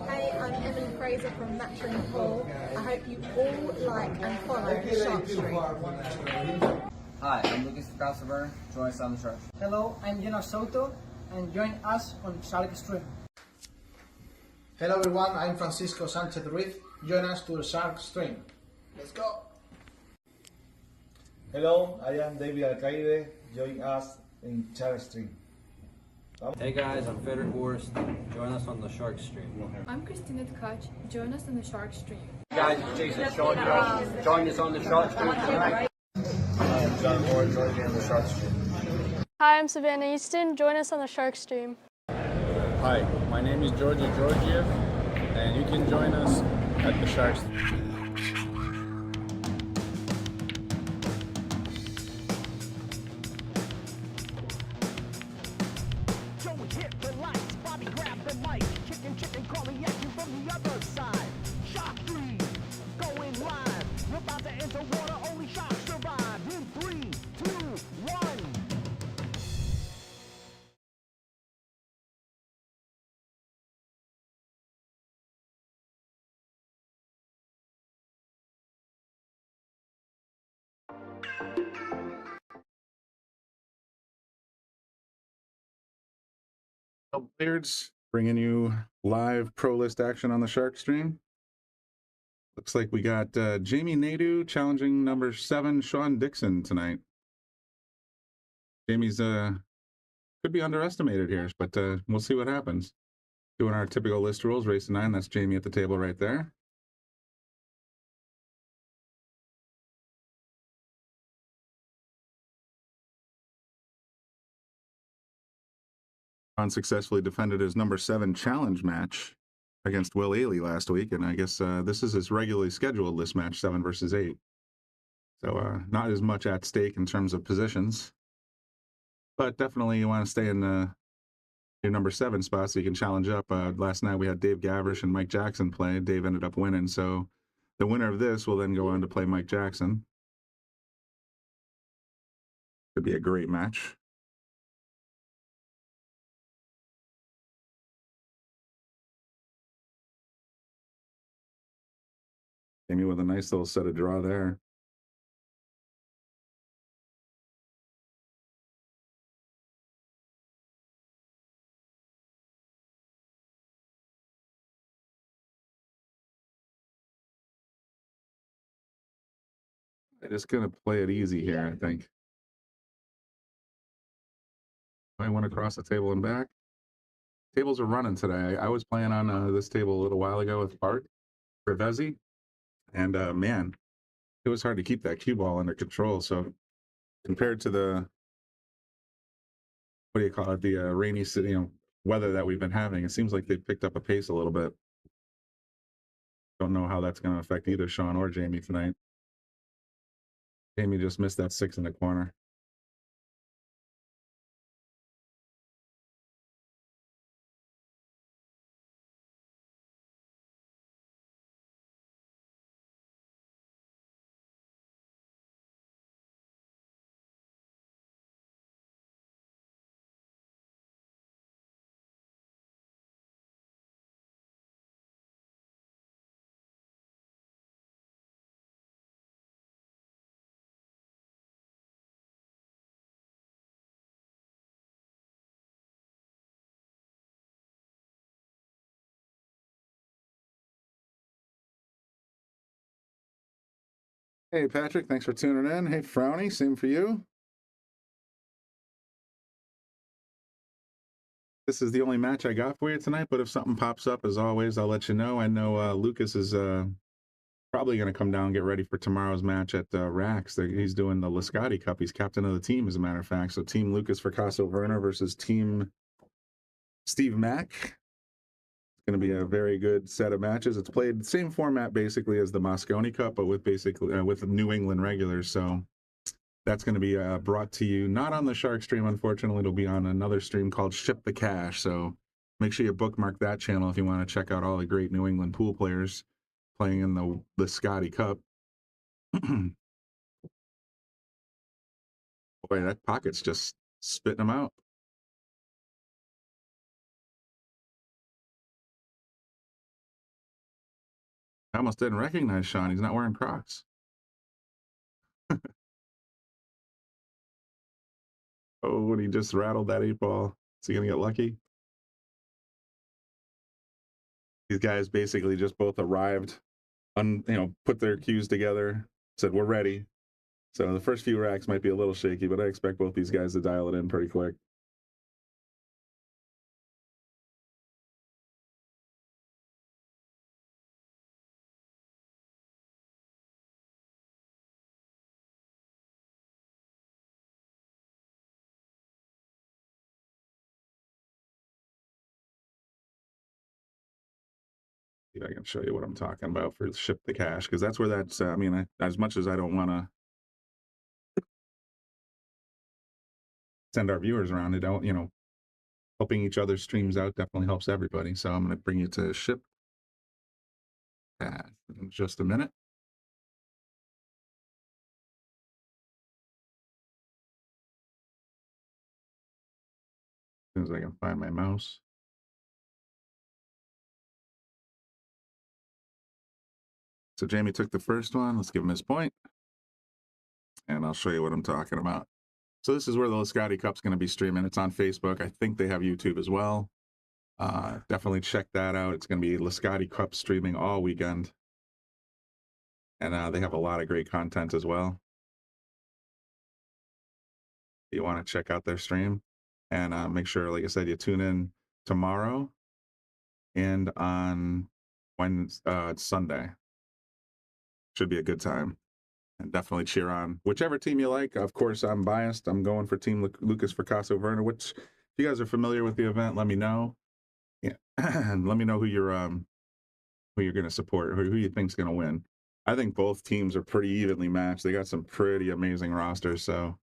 Hey, I'm Emily Fraser from Matching Pool. I hope you all like and follow Shark Street. Hi, I'm Lucas Casaver. Join us on the Shark. Hello, I'm Jonas Soto, and join us on Shark Stream. Hello everyone, I'm Francisco Sanchez Ruiz. Join us to the Shark Stream. Let's go! Hello, I am David Alcaide. Join us in Shark Stream. Hey guys, I'm Frederick Horst. Join us on the Shark Stream. I'm Christina Tkach. Join us on the Shark Stream. Hey guys, it's Jason Shawn Dickson. Join us on the Shark Stream tonight. I am John Moore. Join me on the Shark Stream. Hi, I'm Savannah Easton. Join us on the Shark Stream. Hi, my name is Georgia Georgiev, and you can join us at the Shark Stream. Billiards, bringing you live pro list action on the Shark Stream. Looks like we got Jamy Nadeau challenging number 7 Shawn Dickson tonight. Jamie's could be underestimated here, but we'll see what happens. Doing our typical list rules, race 9. That's Jamie at the table right there. Unsuccessfully defended his number 7 challenge match against Will Ailey last week, and I guess this is his regularly scheduled list match, 7 versus 8. So not as much at stake in terms of positions, but definitely you want to stay in your number 7 spot so you can challenge up. Last night we had Dave Gavrish and Mike Jackson play. Dave ended up winning, so the winner of this will then go on to play Mike Jackson. Could be a great match. Jamie with a nice little set of draw there. I'm just going to play it easy here, I think. I went across the table and back. Tables are running today. I was playing on this table a little while ago with Bart Rivesi, and man, it was hard to keep that cue ball under control. So compared to the, what do you call it, the rainy city, weather that we've been having, it seems like they picked up a pace a little bit. Don't know how that's going to affect either Shawn or Jamie tonight. Jamie just missed that 6 in the corner. Hey, Patrick, thanks for tuning in. Hey, Frowny, same for you. This is the only match I got for you tonight, but if something pops up, as always, I'll let you know. I know Lucas is probably going to come down and get ready for tomorrow's match at Rax. He's doing the Lotti Cup. He's captain of the team, as a matter of fact. So Team Lucas Fracasso Werner versus Team Steve Mack. It's going to be a very good set of matches. It's played the same format basically as the Mosconi Cup, but with basically with New England regulars. So that's going to be brought to you not on the Shark Stream, unfortunately. It'll be on another stream called Ship the Cash. So make sure you bookmark that channel if you want to check out all the great New England pool players playing in the Scotty Cup. Boy, that pocket's just spitting them out. I almost didn't recognize Shawn. He's not wearing Crocs. Oh, and he just rattled that 8-ball. Is he going to get lucky? These guys basically just both arrived, put their cues together, said, we're ready. So the first few racks might be a little shaky, but I expect both these guys to dial it in pretty quick. See if I can show you what I'm talking about for ship the cash, because that's where that's, as much as I don't want to send our viewers around, it don't, helping each other's streams out definitely helps everybody. So I'm going to bring you to ship cash in just a minute. As soon as I can find my mouse. So Jamie took the first one. Let's give him his point. And I'll show you what I'm talking about. So this is where the Lotti Cup's going to be streaming. It's on Facebook. I think they have YouTube as well. Definitely check that out. It's going to be Lotti Cup streaming all weekend. And they have a lot of great content as well. You want to check out their stream. And make sure, like I said, you tune in tomorrow and on Sunday. Should be a good time. And definitely cheer on whichever team you like. Of course, I'm biased. I'm going for Team Lucas Fracasso Werner, which, if you guys are familiar with the event, let me know. Yeah. And let me know who you're going to support, who you think's going to win. I think both teams are pretty evenly matched. They got some pretty amazing rosters, so.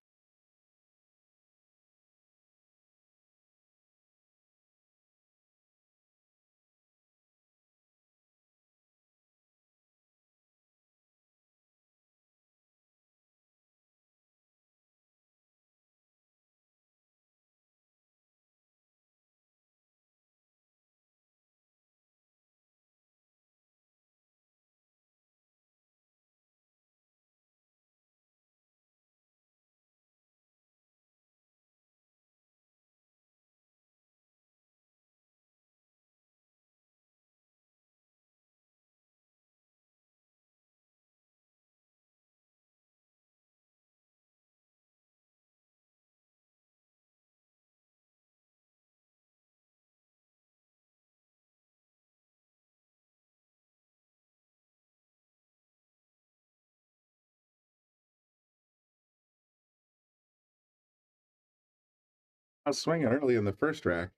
I was swinging early in the first rack.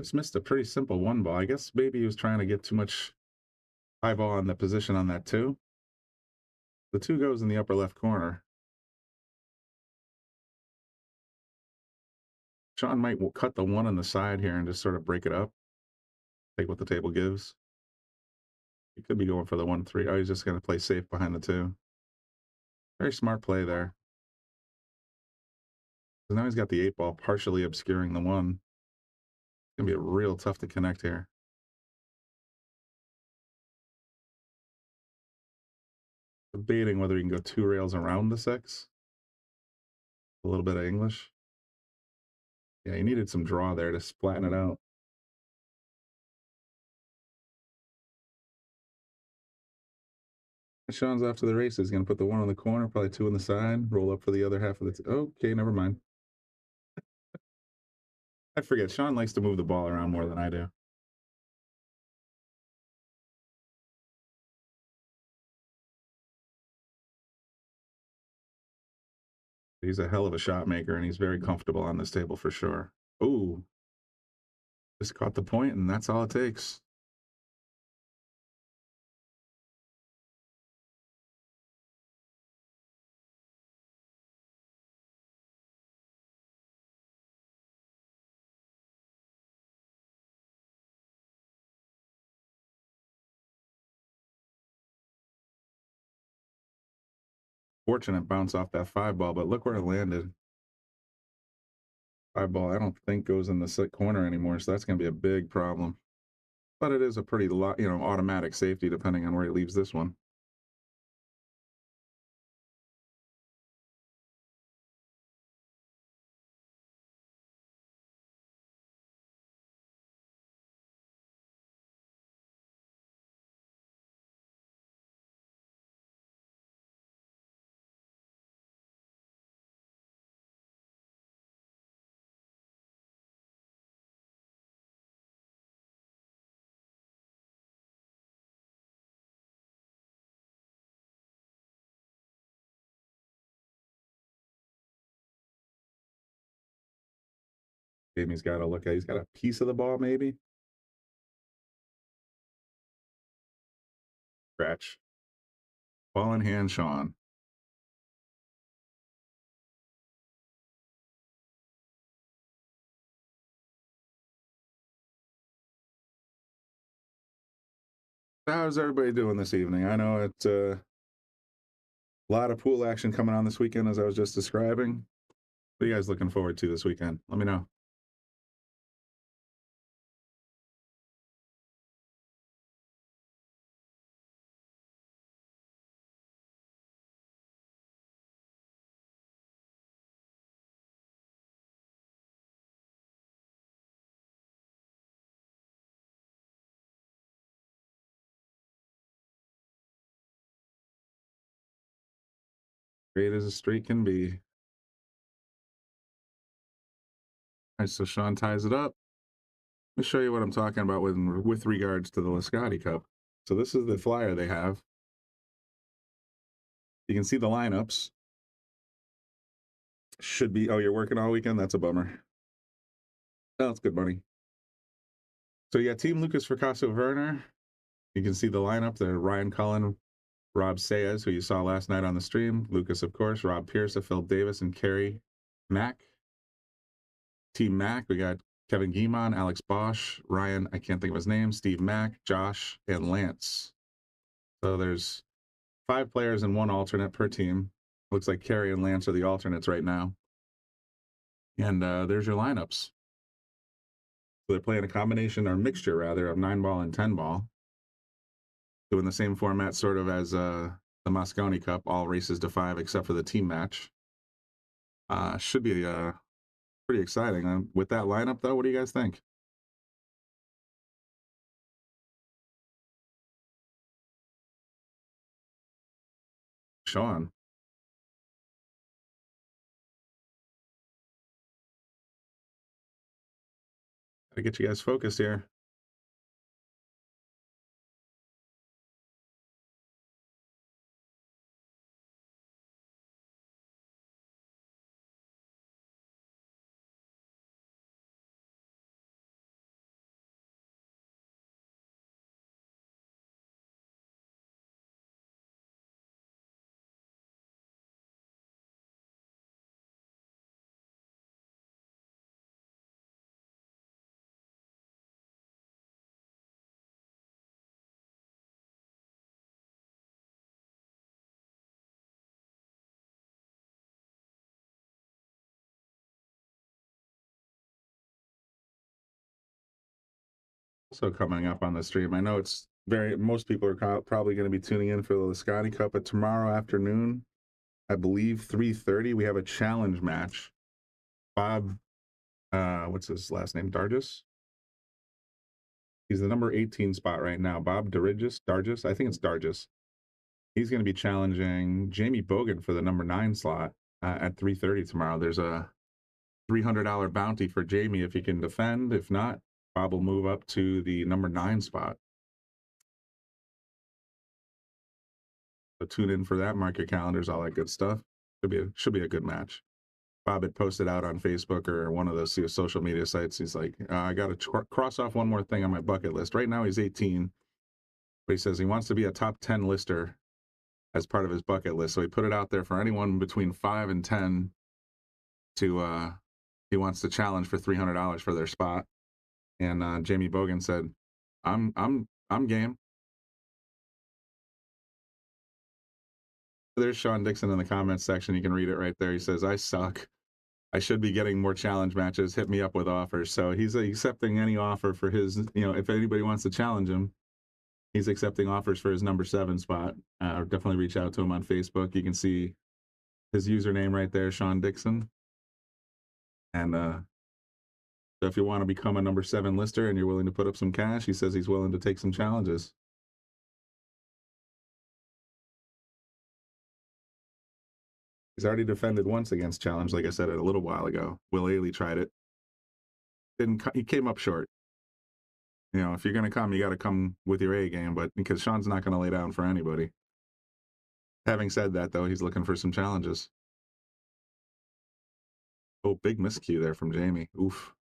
Just missed a pretty simple 1-ball. I guess maybe he was trying to get too much high ball on the position on that 2. The 2 goes in the upper left corner. Shawn might cut the 1 on the side here and just sort of break it up. Take what the table gives. He could be going for the 1-3. Oh, he's just going to play safe behind the 2. Very smart play there. So now he's got the 8-ball partially obscuring the 1. It's going to be real tough to connect here. Debating whether he can go 2 rails around the 6. A little bit of English. Yeah, he needed some draw there to flatten it out. Shawn's off to the races. He's going to put the 1 on the corner, probably 2 on the side, roll up for the other half of the... Okay, never mind. I forget. Shawn likes to move the ball around more than I do. He's a hell of a shot maker, and he's very comfortable on this table for sure. Ooh. Just caught the point, and that's all it takes. Fortunate bounce off that 5-ball, but look where it landed. 5-ball, I don't think goes in the corner anymore, so that's going to be a big problem. but it is a pretty lot, automatic safety depending on where he leaves this one. Jamie's got to look at, he's got a piece of the ball maybe. Scratch. Ball in hand, Shawn. How's everybody doing this evening? I know it's a lot of pool action coming on this weekend, as I was just describing. What are you guys looking forward to this weekend? Let me know. Great as a streak can be. All right, so Shawn ties it up. Let me show you what I'm talking about with regards to the Lotti Cup. So this is the flyer they have. You can see the lineups. Should be, oh, you're working all weekend? That's a bummer. Oh, that's good money. So you got Team Lucas Fracasso Werner. You can see the lineup there. Ryan Cullen, Rob Sayes, who you saw last night on the stream. Lucas, of course. Rob Pierce, Phil Davis, and Kerry Mack. Team Mac, we got Kevin Guimon, Alex Bosch, Ryan, I can't think of his name, Steve Mack, Josh, and Lance. So there's 5 players and 1 alternate per team. Looks like Kerry and Lance are the alternates right now. And there's your lineups. So they're playing a combination, or mixture rather, of 9-ball and 10-ball. Doing the same format sort of as the Mosconi Cup, all races to 5 except for the team match. Should be pretty exciting. With that lineup, though, what do you guys think? Shawn. Gotta get you guys focused here. Also coming up on the stream, I know it's most people are probably going to be tuning in for the Lotti Cup, but tomorrow afternoon, I believe 3:30, we have a challenge match. Bob, what's his last name? Dargis? He's the number 18 spot right now. Bob Dargis, I think it's Dargis. He's going to be challenging Jamie Bogan for the number 9 slot at 3:30 tomorrow. There's a $300 bounty for Jamie if he can defend. If not, Bob will move up to the number 9 spot. So tune in for that. Mark your calendars, all that good stuff. Should be a good match. Bob had posted out on Facebook or one of those social media sites. He's like, I got to cross off one more thing on my bucket list. Right now he's 18, but he says he wants to be a top 10 lister as part of his bucket list. So he put it out there for anyone between 5 and 10 to he wants to challenge for $300 for their spot. And Jamie Bogan said, I'm game. There's Shawn Dickson in the comments section. You can read it right there. He says, I suck. I should be getting more challenge matches. Hit me up with offers. So he's accepting any offer for his, if anybody wants to challenge him, he's accepting offers for his number 7 spot. Definitely reach out to him on Facebook. You can see his username right there, Shawn Dickson. And so if you want to become a number 7 lister and you're willing to put up some cash, he says he's willing to take some challenges. He's already defended once against challenge, like I said a little while ago. Will Ailey tried it. He came up short. If you're going to come, you got to come with your A game, but because Shawn's not going to lay down for anybody. Having said that, though, he's looking for some challenges. Oh, big miscue there from Jamy. Oof.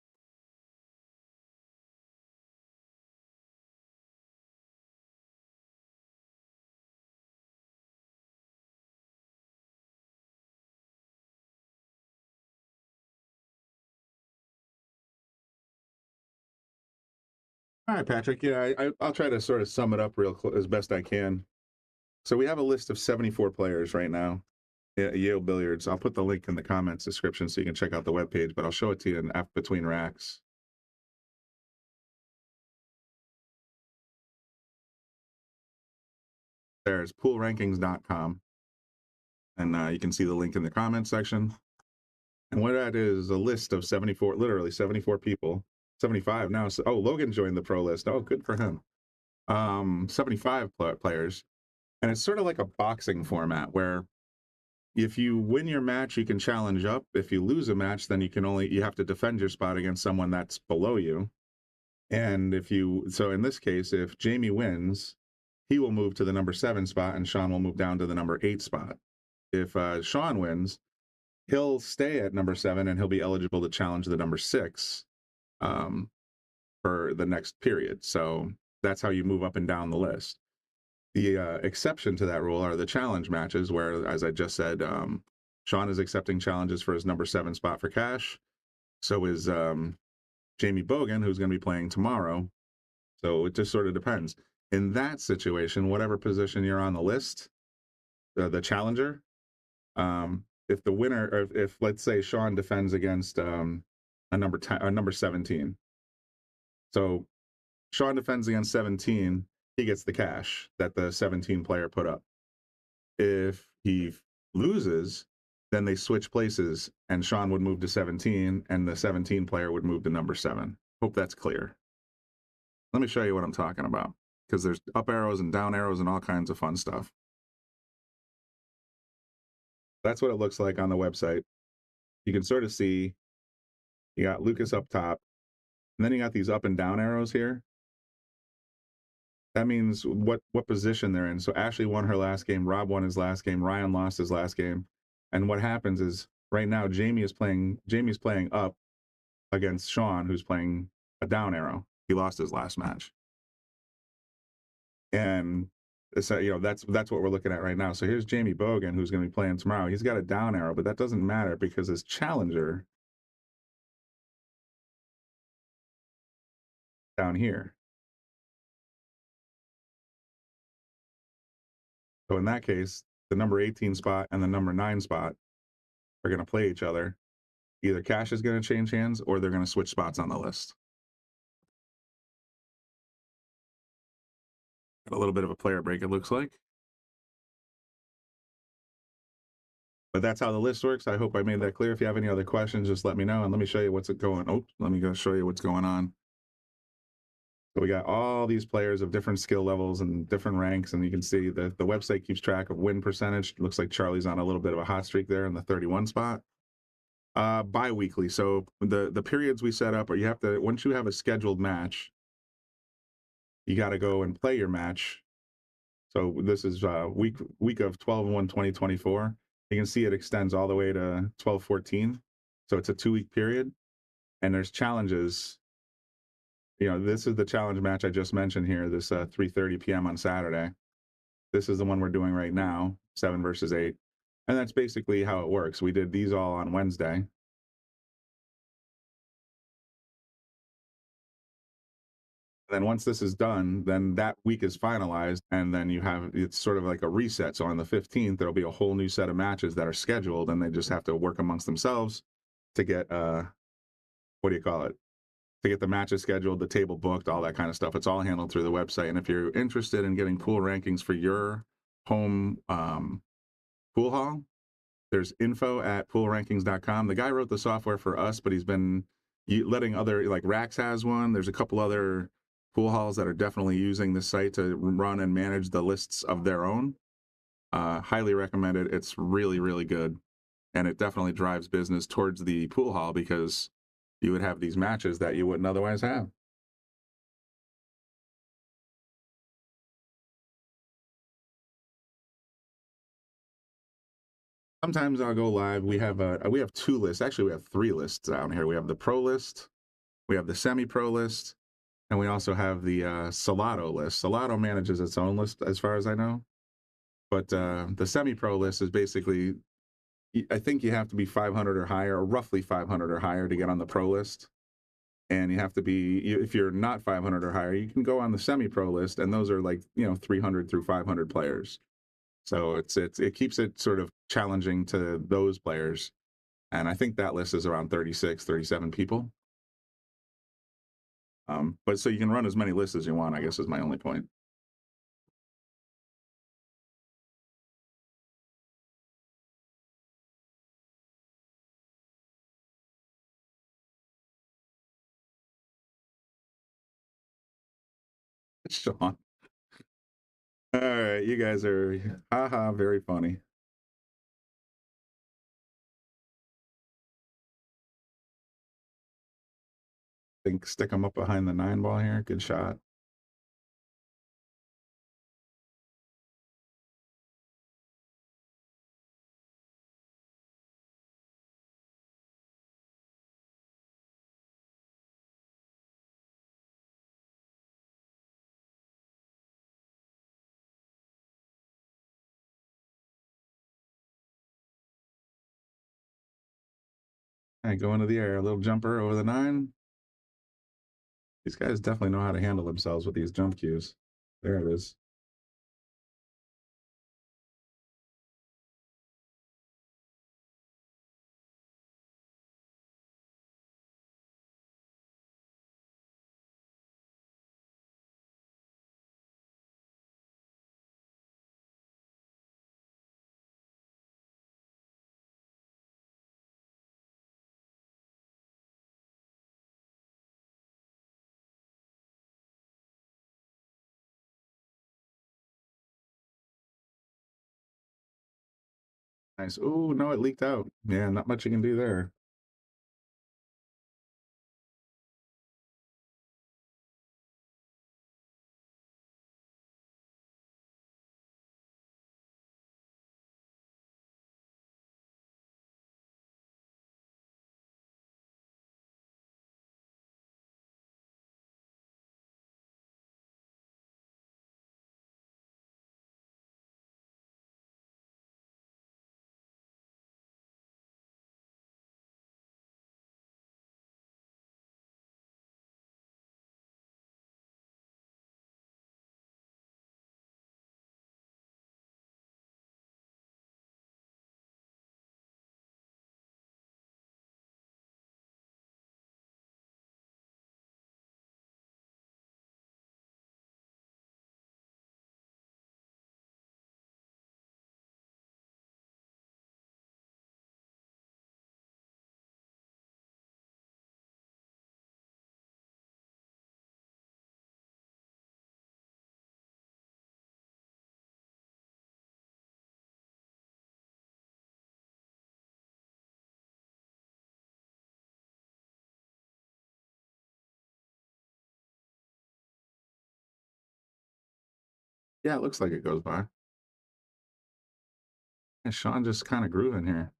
All right, Patrick. Yeah, I'll try to sort of sum it up as best I can. So we have a list of 74 players right now at Yale Billiards. I'll put the link in the comments description so you can check out the webpage, but I'll show it to you in between racks. There's poolrankings.com, and you can see the link in the comments section. And what that is a list of 74, literally 74 people. 75 now. So, Logan joined the pro list. Oh, good for him. 75 players. And it's sort of like a boxing format where if you win your match, you can challenge up. If you lose a match, then you have to defend your spot against someone that's below you. And so in this case, if Jamy wins, he will move to the number 7 spot and Shawn will move down to the number 8 spot. If Shawn wins, he'll stay at number 7 and he'll be eligible to challenge the number 6. For the next period. So that's how you move up and down the list. The exception to that rule are the challenge matches where, as I just said, Shawn is accepting challenges for his number 7 spot for cash. So is Jamie Bogan, who's going to be playing tomorrow. So it just sort of depends. In that situation, whatever position you're on the list, the challenger, if the winner, or if let's say Shawn defends against a number 17. So Shawn defends against 17, he gets the cash that the 17 player put up. If he loses, then they switch places and Shawn would move to 17 and the 17 player would move to number 7. Hope that's clear. Let me show you what I'm talking about, because there's up arrows and down arrows and all kinds of fun stuff. That's what it looks like on the website. You can sort of see you got Lucas up top, and then you got these up and down arrows here. That means what position they're in. So Ashley won her last game, Rob won his last game, Ryan lost his last game. And what happens is right now Jamie's playing up against Shawn, who's playing a down arrow. He lost his last match. And so, that's what we're looking at right now. So here's Jamie Bogan, who's going to be playing tomorrow. He's got a down arrow, but that doesn't matter because his challenger down here. So in that case, the number 18 spot and the number 9 spot are going to play each other. Either cash is going to change hands or they're going to switch spots on the list. Got a little bit of a player break, it looks like. But that's how the list works. I hope I made that clear. If you have any other questions, just let me know. And let me show you what's going on. Oh, let me go show you what's going on. So we got all these players of different skill levels and different ranks, and you can see that the website keeps track of win percentage. It looks like Charlie's on a little bit of a hot streak there in the 31 spot. Bi-weekly. So the periods we set up, or you have to, once you have a scheduled match, you got to go and play your match. So this is week of 12/1/2024. You can see it extends all the way to 12/14. So it's a 2-week period, and there's challenges. This is the challenge match I just mentioned here, this 3:30 p.m. on Saturday. This is the one we're doing right now, 7 versus 8. And that's basically how it works. We did these all on Wednesday. And then once this is done, then that week is finalized, and then it's sort of like a reset. So on the 15th, there'll be a whole new set of matches that are scheduled, and they just have to work amongst themselves to get what do you call it? To get the matches scheduled, the table booked, all that kind of stuff. It's all handled through the website. And if you're interested in getting pool rankings for your home pool hall, there's info@poolrankings.com. The guy wrote the software for us, but he's been letting other, like Rax has one. There's a couple other pool halls that are definitely using this site to run and manage the lists of their own. Highly recommend it. It's really, really good. And it definitely drives business towards the pool hall because you would have these matches that you wouldn't otherwise have. Sometimes I'll go live. We have two lists. Actually, we have 3 lists down here. We have the pro list, we have the semi-pro list, and we also have the Salotto list. Salotto manages its own list as far as I know. But the semi-pro list is basically, I think you have to be 500 or higher, or roughly 500 or higher to get on the pro list. And you have to be, if you're not 500 or higher, you can go on the semi-pro list, and those are like, 300 through 500 players. So it keeps it sort of challenging to those players. And I think that list is around 36, 37 people. But so you can run as many lists as you want, I guess is my only point. Shawn. All right, you guys are, haha, very funny. Stick them up behind the 9 ball here. Good shot. All right, go into the air. A little jumper over the 9. These guys definitely know how to handle themselves with these jump cues. There it is. Nice. Oh, no, it leaked out. Yeah, not much you can do there. Yeah, it looks like it goes by. And Shawn just kind of grooving here.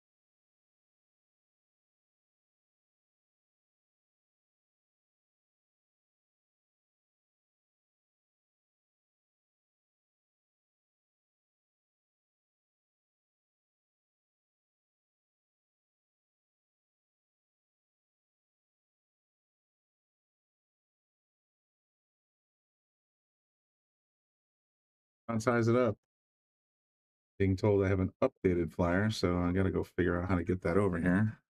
Size it up. Being told I have an updated flyer, so I got to go figure out how to get that over here.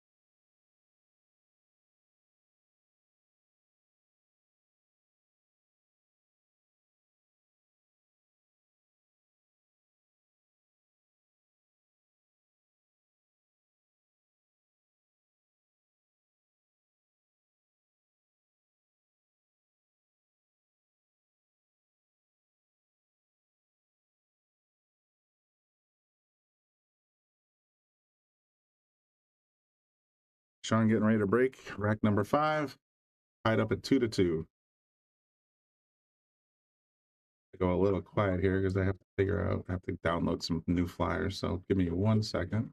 Shawn getting ready to break. Rack number 5, tied up at 2-2. Go a little quiet here because I have to download some new flyers. So give me 1 second.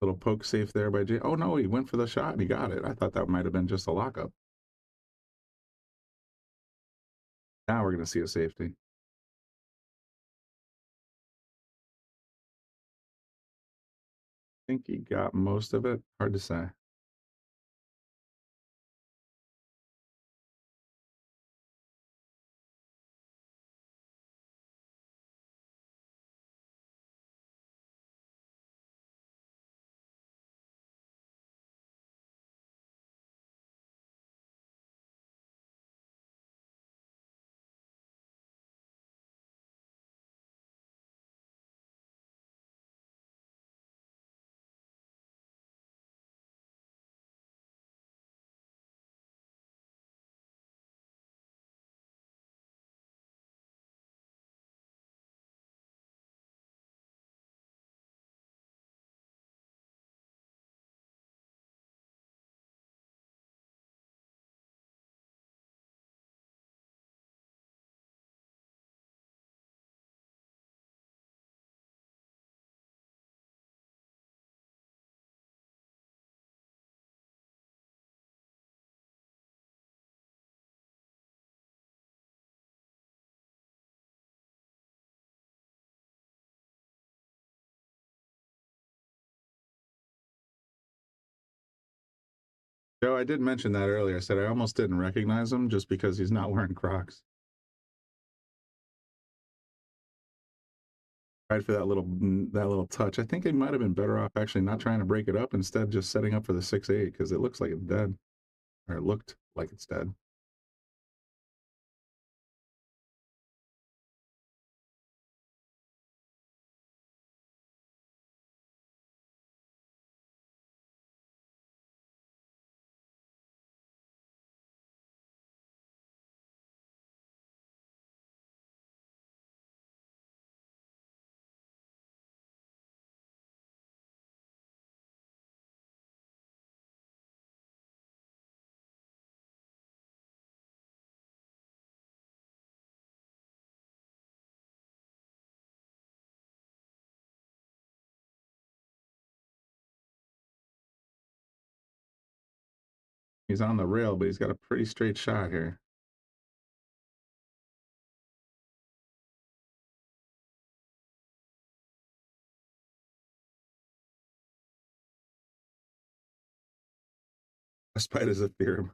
Little poke safe there by Jay. Oh no, he went for the shot and he got it. I thought that might have been just a lockup. Now we're going to see a safety. I think he got most of it. Hard to say. Joe, I did mention that earlier. I said I almost didn't recognize him just because he's not wearing Crocs. Tried for that little touch. I think he might have been better off actually not trying to break it up, instead just setting up for the 6-8 because it looks like it's dead, or it looked like it's dead. He's on the rail, but he's got a pretty straight shot here. Despite his theorem.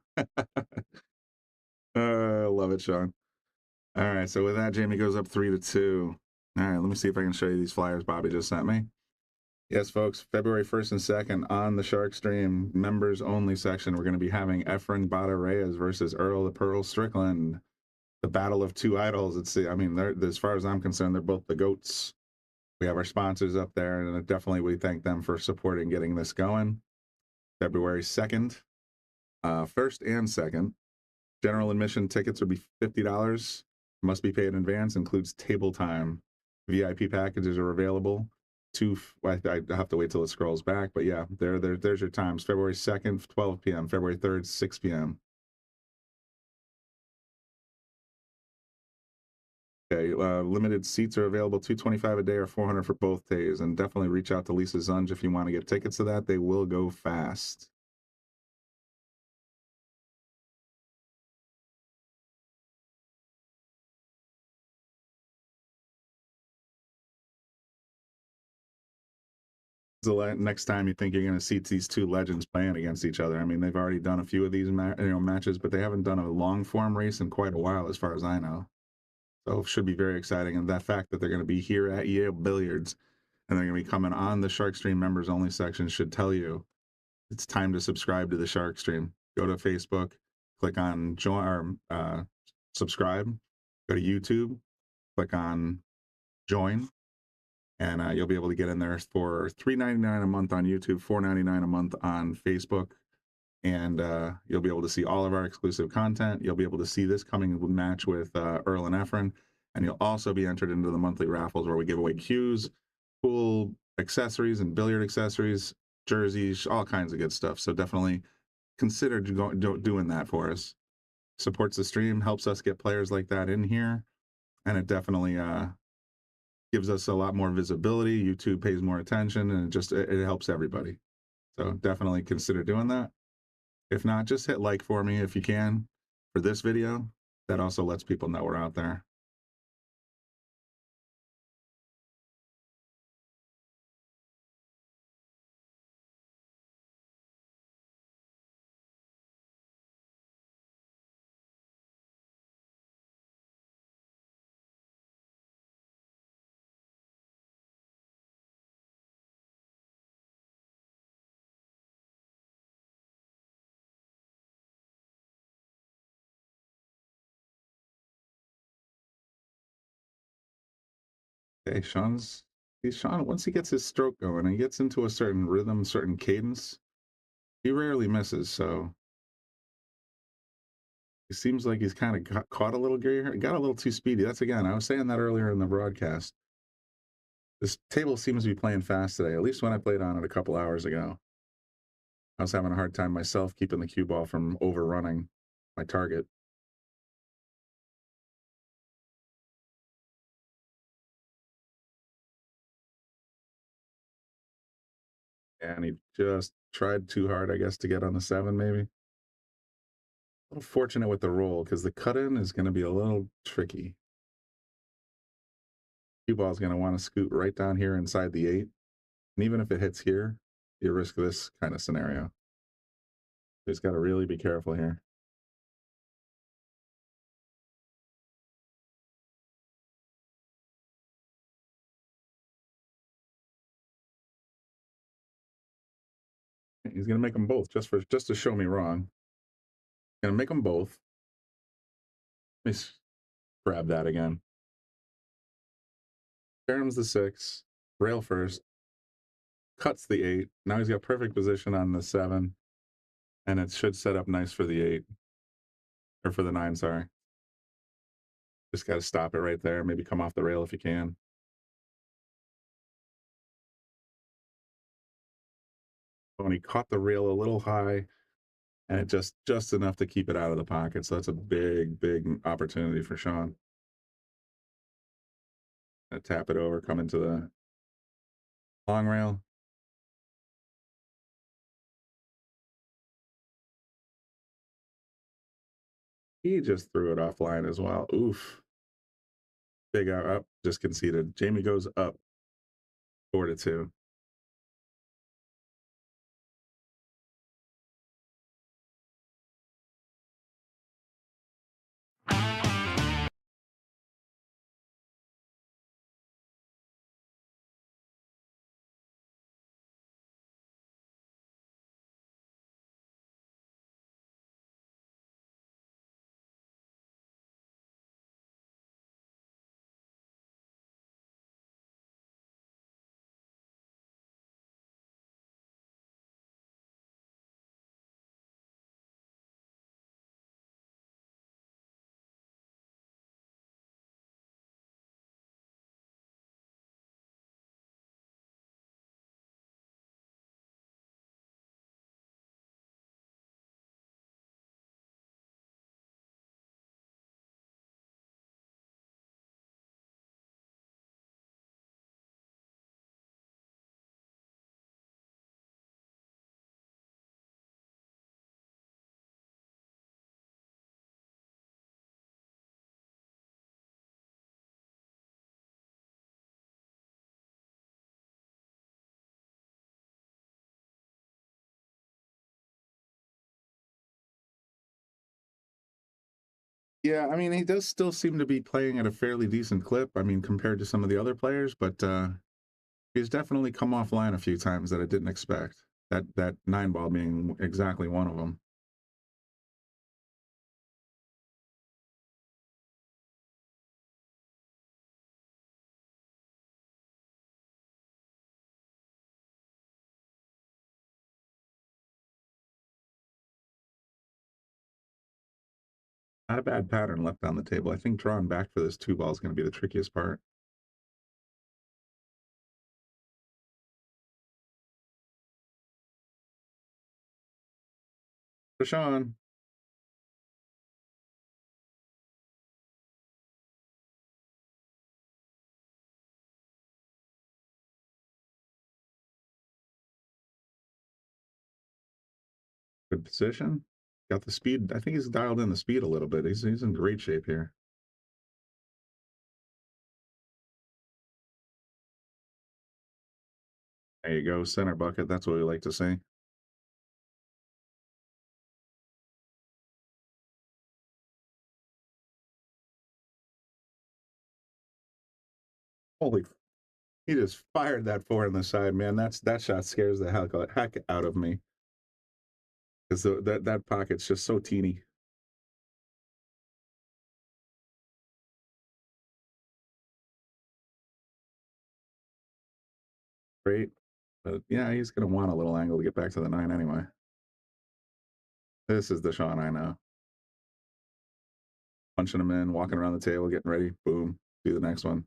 Love it, Shawn. All right, so with that, Jamie goes up 3-2. All right, let me see if I can show you these flyers Bobby just sent me. Yes, folks, February 1st and 2nd on the Shark Stream members only section, we're going to be having Efren Bada Reyes versus Earl the Pearl Strickland. The battle of two idols. I mean, as far as I'm concerned, they're both the GOATs. We have our sponsors up there, and definitely we thank them for supporting getting this going. February 2nd, 1st and 2nd. General admission tickets would be $50. Must be paid in advance. Includes table time. VIP packages are available. I have to wait till it scrolls back, but yeah, there's your times. February 2nd, 12 p.m. February 3rd, 6 p.m. Okay, limited seats are available, $225 a day or $400 for both days, and definitely reach out to Lisa Zunge if you want to get tickets to that. They will go fast. The next time you think you're going to see these two legends playing against each other. I mean, they've already done a few of these matches, but they haven't done a long form race in quite a while, as far as I know. So it should be very exciting, and that fact that they're going to be here at EA Billiards and they're going to be coming on the Shark Stream members only section, should tell you it's time to subscribe to the Shark Stream. Go to Facebook, click on join or subscribe, go to YouTube, click on join, and you'll be able to get in there for $3.99 a month on YouTube, $4.99 a month on Facebook, and you'll be able to see all of our exclusive content. You'll be able to see this coming match with Earl and Efren, and you'll also be entered into the monthly raffles where we give away cues, cool accessories and billiard accessories, jerseys, all kinds of good stuff. So definitely consider doing that for us. Supports the stream, helps us get players like that in here, and it definitely gives us a lot more visibility. YouTube pays more attention, and it helps everybody. So definitely consider doing that. If not, just hit like for me if you can for this video. That also lets people know we're out there. Okay, Shawn, once he gets his stroke going, he gets into a certain rhythm, certain cadence, he rarely misses. So it seems like he's kind of got caught a little gear, got a little too speedy. That's again, I was saying that earlier in the broadcast. This table seems to be playing fast today, at least when I played on it a couple hours ago. I was having a hard time myself keeping the cue ball from overrunning my target. And he just tried too hard, I guess, to get on the 7, maybe. A little fortunate with the roll, because the cut-in is going to be a little tricky. Cue ball is going to want to scoot right down here inside the 8. And even if it hits here, you risk this kind of scenario. Just got to really be careful here. He's going to make them both just to show me wrong. Going to make them both. Let me grab that again. Aram's the 6, rail first, cuts the 8. Now he's got perfect position on the 7, and it should set up nice for the 8, or for the 9, sorry. Just got to stop it right there. Maybe come off the rail if you can. When he caught the rail a little high, and it just enough to keep it out of the pocket. So that's a big opportunity for Shawn. Tap it over, come into the long rail. He just threw it offline as well. Oof. Big up, just conceded. Jamy goes up 4-2. Yeah, I mean, he does still seem to be playing at a fairly decent clip. I mean, compared to some of the other players, but He's definitely come offline a few times that I didn't expect. That 9-ball being exactly one of them. Not a bad pattern left on the table. I think drawing back for this 2-ball is going to be the trickiest part. For Shawn. Good position. Got the speed. I think he's dialed in the speed a little bit. He's in great shape here. There you go, center bucket. That's what we like to see. Holy, he just fired that 4 in the side, man. That shot scares the heck out of me. Because that pocket's just so teeny. Great. But yeah, he's going to want a little angle to get back to the 9 anyway. This is the Shawn I know. Punching him in, walking around the table, getting ready. Boom. Do the next one.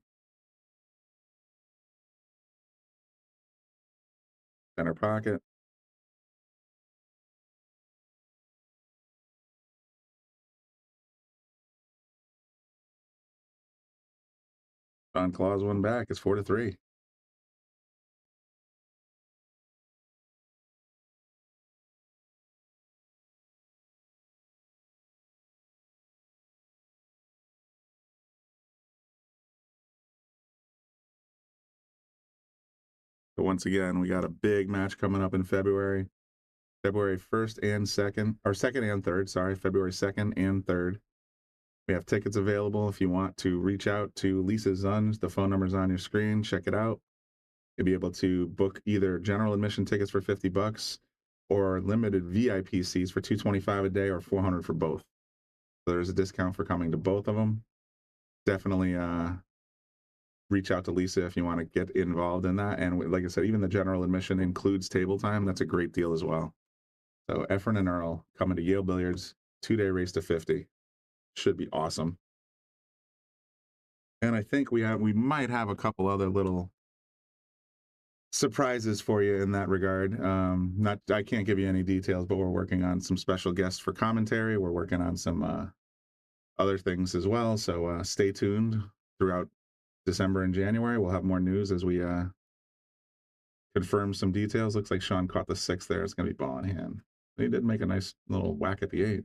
Center pocket. Shawn claws one back. It's 4-3. So once again, we got a big match coming up in February 1st and 2nd, or 2nd and 3rd, sorry, February 2nd and 3rd. We have tickets available if you want to reach out to Lisa Zunz. The phone number's on your screen. Check it out. You'll be able to book either general admission tickets for $50 or limited VIP seats for $225 a day or $400 for both. So there's a discount for coming to both of them. Definitely reach out to Lisa if you want to get involved in that. And like I said, even the general admission includes table time. That's a great deal as well. So Efren and Earl coming to Yale Billiards, 2-day race to 50. Should be awesome. And I think we might have a couple other little surprises for you in that regard. I can't give you any details, but we're working on some special guests for commentary. We're working on some other things as well. So stay tuned throughout December and January. We'll have more news as we confirm some details. Looks like Shawn caught the 6 there. It's going to be ball in hand. He did make a nice little whack at the 8.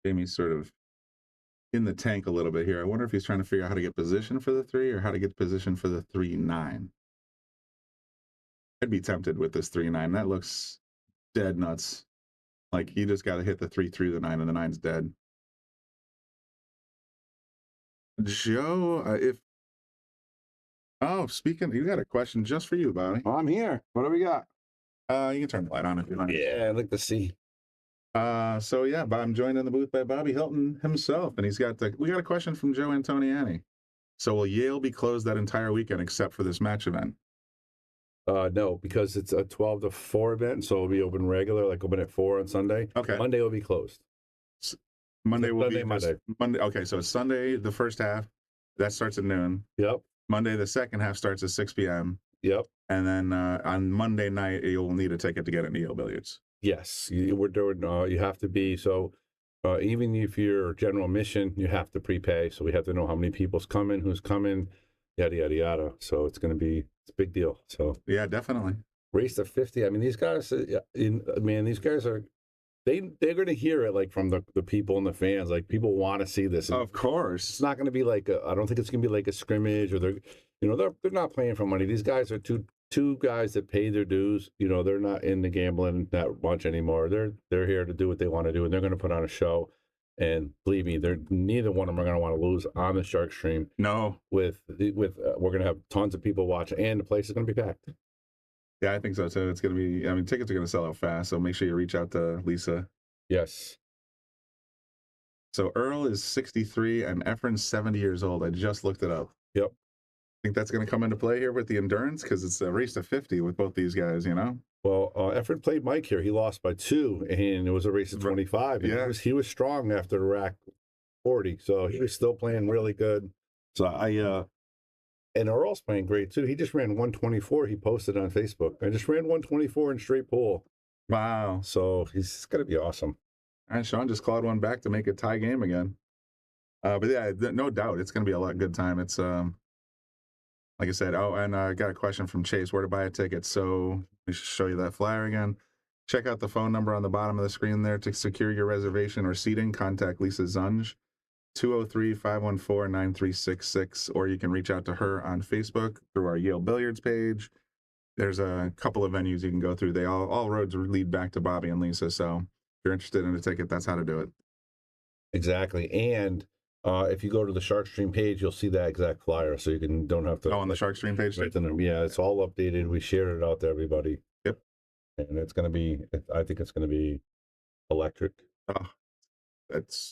Jamie's sort of in the tank a little bit here. I wonder if he's trying to figure out how to get position for the 3 or how to get position for the 3-9. I'd be tempted with this 3-9. That looks dead nuts. Like you just got to hit the 3 through the 9 and the 9's dead. Joe, speaking, you got a question just for you, Bobby. Oh, I'm here. What do we got? You can turn the light on if you like. Yeah, I'd like to see. So yeah, I'm joined in the booth by Bobby Hilton himself, and we got a question from Joe Antoniani. So will Yale be closed that entire weekend except for this match event? No, because it's a 12 to 4 event, so it'll be open regular, like open at 4 on Sunday. Okay. Monday will be closed. Monday will Sunday, be Monday. Monday. Okay, so it's Sunday, the first half, that starts at noon. Yep. Monday, the second half starts at 6 p.m. Yep. And then on Monday night, you'll need a ticket to get into Yale Billiards. Yes, we're doing. You have to be even if you're general admission, you have to prepay. So we have to know how many people's coming, who's coming, yada yada yada. So it's a big deal. So yeah, definitely. Race to 50. I mean, these guys. These guys are they're going to hear it like from the people and the fans. Like people want to see this. Of course, it's not going to be like I don't think it's going to be like a scrimmage or they're not playing for money. These guys are two guys that pay their dues. They're not into gambling that much anymore. They're here to do what they want to do, and they're going to put on a show. And believe me, neither one of them are going to want to lose on the Shark Stream. No, we're going to have tons of people watching, and the place is going to be packed. Yeah, I think so too. It's going to be. I mean, tickets are going to sell out fast, so make sure you reach out to Lisa. Yes. So Earl is 63 and Efren's 70 years old. I just looked it up. Yep. Think that's going to come into play here with the endurance because it's a race to 50 with both these guys, Well, Efren played Mike here. He lost by 2, and it was a race of 25. Yeah. He was strong after the rack 40, so he was still playing really good. So and Earl's playing great too. He just ran 124. He posted on Facebook. I just ran 124 in straight pool. Wow. So he's going to be awesome. All right, Shawn just clawed one back to make it tie game again. But yeah, no doubt it's going to be a good time. It's like I said. Oh, and I got a question from Chase. Where to buy a ticket? So we should show you that flyer again. Check out the phone number on the bottom of the screen there to secure your reservation or seating. Contact Lisa Zunge, 203-514-9366, or you can reach out to her on Facebook through our Yale Billiards page. There's a couple of venues you can go through. They all roads lead back to Bobby and Lisa. So if you're interested in a ticket, that's how to do it. Exactly. And if you go to the Shark Stream page, you'll see that exact flyer, so don't have to. Oh, on the Shark Stream page? Yeah, it's all updated. We shared it out to everybody. Yep. And it's going to be, I think it's going to be electric. Oh,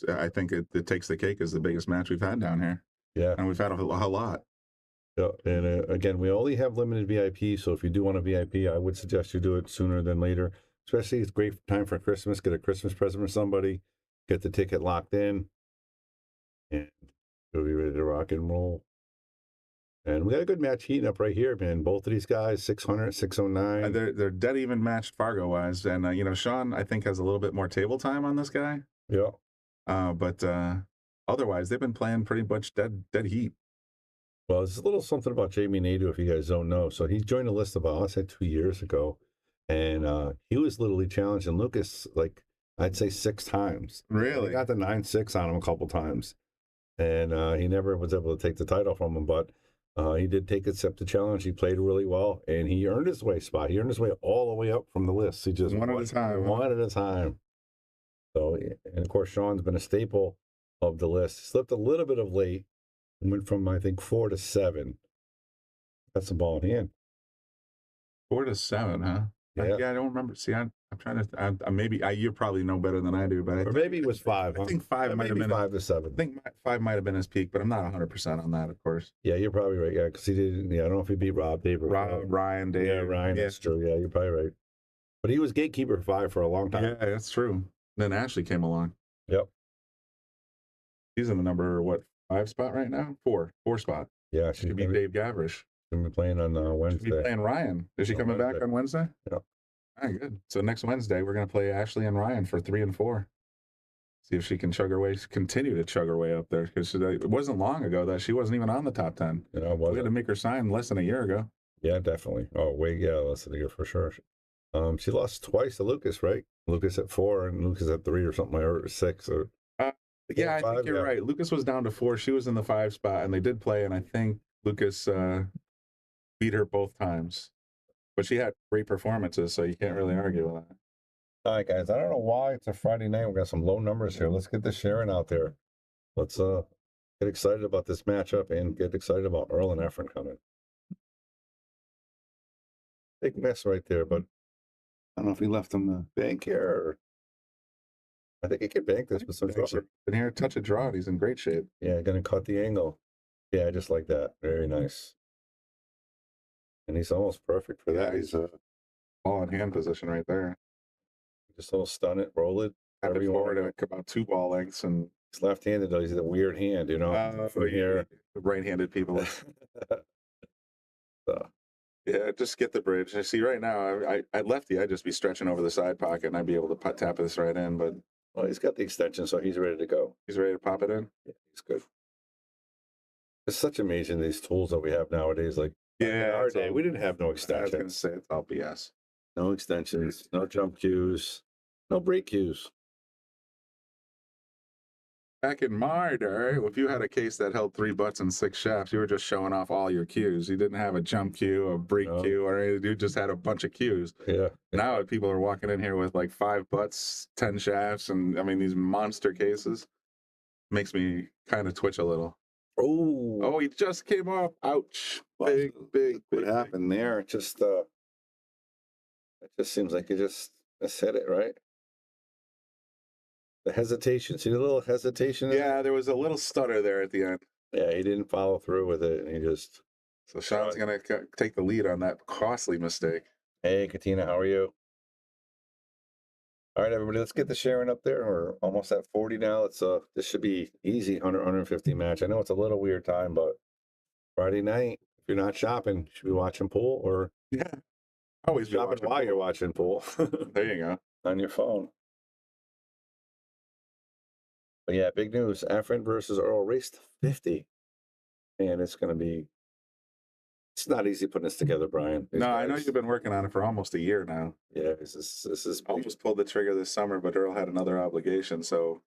I think it takes the cake as the biggest match we've had down here. Yeah. And we've had a lot. Yeah. And again, we only have limited VIP, so if you do want a VIP, I would suggest you do it sooner than later. Especially, it's a great time for Christmas. Get a Christmas present for somebody. Get the ticket locked in. And we'll be ready to rock and roll. And we got a good match heating up right here, man. Both of these guys, 600, 609. They're dead even matched Fargo-wise. And, Shawn, I think, has a little bit more table time on this guy. Yeah. But otherwise, they've been playing pretty much dead heat. Well, there's a little something about Jamy Nadeau, if you guys don't know. So he joined the list about, I'd say, 2 years ago. And he was literally challenging Lucas, like, I'd say 6 times. Really? He got the 9-6 on him a couple times. And he never was able to take the title from him, but he did accept the challenge. He played really well, and he earned his way spot. He earned his way all the way up from the list. He just one at a time. One at a time. So, and of course, Shawn's been a staple of the list. He slipped a little bit of late. Went from, I think, 4 to 7. That's a ball in hand. 4 to 7, huh? Yeah. I don't remember. See, I'm trying to. Maybe you probably know better than I do, but or maybe it was 5. I think 5 might have been 5 to 7. I think 5 might have been his peak, but I'm not 100% on that, of course. Yeah, you're probably right. Yeah, because he didn't. Yeah, I don't know if he beat Rob, Dave, or Ryan, Dave. Yeah, Ryan. Yeah. That's true. Yeah, you're probably right. But he was gatekeeper 5 for a long time. Yeah, that's true. Then Ashley came along. Yep. He's in the number 5 spot right now? 4 spot. Yeah, she beat Dave Gavrish. She'll be playing on Wednesday. She'll be playing Ryan. Is she coming back on Wednesday? Yeah. All right, good. So next Wednesday we're gonna play Ashley and Ryan for 3 and 4. See if she can continue to chug her way up there, because it wasn't long ago that she wasn't even on the top 10. Yeah, we had to make her sign less than a year ago. Yeah, definitely. Oh, less than a year for sure. She lost twice to Lucas, right? Lucas at 4 and Lucas at 3 or something, or 6 or. Yeah, I think you're right. Lucas was down to 4. She was in the 5 spot, and they did play, and I think Lucas beat her both times. But she had great performances, so you can't really argue with that. All right, guys. I don't know why it's a Friday night. We got some low numbers here. Let's get the sharing out there. Let's get excited about this matchup and get excited about Earl and Efren coming. Big mess right there, but I don't know if he left him the bank here. Or... I think he could bank this with some draw. And here, touch a draw. He's in great shape. Yeah, going to cut the angle. Yeah, just like that. Very nice. And he's almost perfect for that. He's ball in hand position right there. Just a little stun it, roll it. Tap it forward at about 2 ball lengths. And he's left-handed, though. He's a weird hand, you know. From here. Right-handed people. Yeah, just get the bridge. I see right now, I lefty, I'd just be stretching over the side pocket, and I'd be able to tap this right in. But well, he's got the extension, so he's ready to go. He's ready to pop it in? Yeah, he's good. It's such amazing, these tools that we have nowadays. Like, yeah, in our day, we didn't have no extensions. I was going to say, it's all BS. No extensions, no jump cues, No break cues. Back in my day, if you had a case that held 3 butts and 6 shafts, you were just showing off all your cues. You didn't have a jump cue, a break cue, or anything. You just had a bunch of cues. Yeah. Now people are walking in here with like 5 butts, 10 shafts, and I mean these monster cases. Makes me kind of twitch a little. Oh, he just came off. Ouch! big. What Big. happened there? It just seems like you just hit it, right? The hesitation. See the little hesitation? Yeah, there was a little stutter there at the end. Yeah, he didn't follow through with it, and he just. So Shawn's gonna take the lead on that costly mistake. Hey, Katina, how are you? All right, everybody, let's get the sharing up there. We're almost at 40 now. It's this should be easy 150 match. I know it's a little weird time, but Friday night, if you're not shopping, you should be watching pool or always shopping while you're watching pool. There you go. On your phone. But yeah, big news. Efren versus Earl race to 50. And it's not easy putting this together, Brian. No, I know you've been working on it for almost a year now. Yeah, this is almost pulled the trigger this summer, but Earl had another obligation, so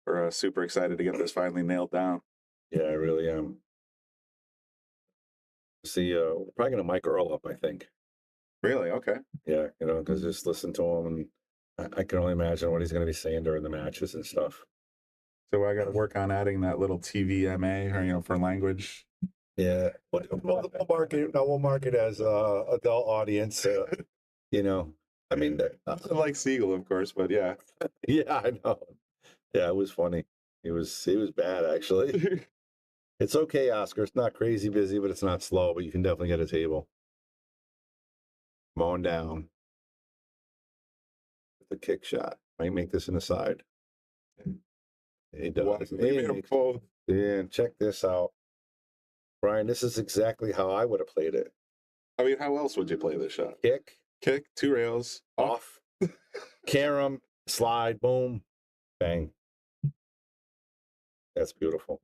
we're super excited to get this finally nailed down. Yeah, I really am. See, we're probably gonna mic Earl up, I think. Really? Okay. Yeah, because just listen to him, and I can only imagine what he's gonna be saying during the matches and stuff. So I got to work on adding that little TVMA, or for language. Yeah, we'll mark it as adult audience. I mean, nothing like Siegel, of course, but yeah. Yeah, I know. Yeah, it was funny. He was bad actually. It's okay, Oscar. It's not crazy busy, but it's not slow. But you can definitely get a table. Mowing down. The kick shot might make this an aside. He does. Yeah, check this out. Brian, this is exactly how I would have played it. I mean, how else would you play this shot? Kick, 2 rails, off, carom, slide, boom, bang. That's beautiful.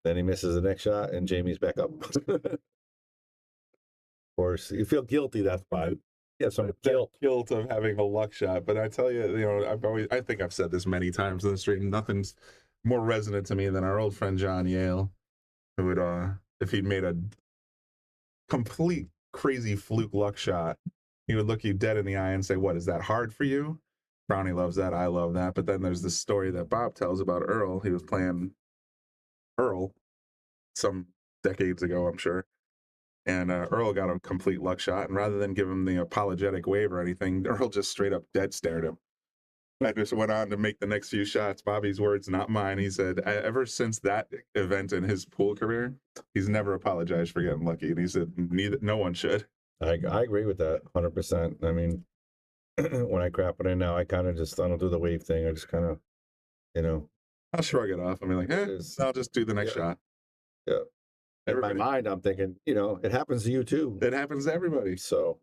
Then he misses the next shot, and Jamie's back up. Of course, you feel guilty. That's why. Yeah, some guilt of having a luck shot. But I tell you, I think I've said this many times in the street, and nothing's more resonant to me than our old friend John Yale, who would, if he'd made a complete crazy fluke luck shot, he would look you dead in the eye and say, "What, is that hard for you?" Brownie loves that. I love that. But then there's this story that Bob tells about Earl. He was playing Earl some decades ago, I'm sure. And Earl got a complete luck shot. And rather than give him the apologetic wave or anything, Earl just straight up dead stared him. I just went on to make the next few shots. Bobby's words, not mine. He said, ever since that event in his pool career, he's never apologized for getting lucky. And he said, no one should. I agree with that 100%. I mean, when I crap it in now, I kind of just, I don't do the wave thing. I just kind of, I'll shrug it off. I mean, I'll just do the next shot. Yeah. In my mind, I'm thinking, it happens to you too. It happens to everybody. So,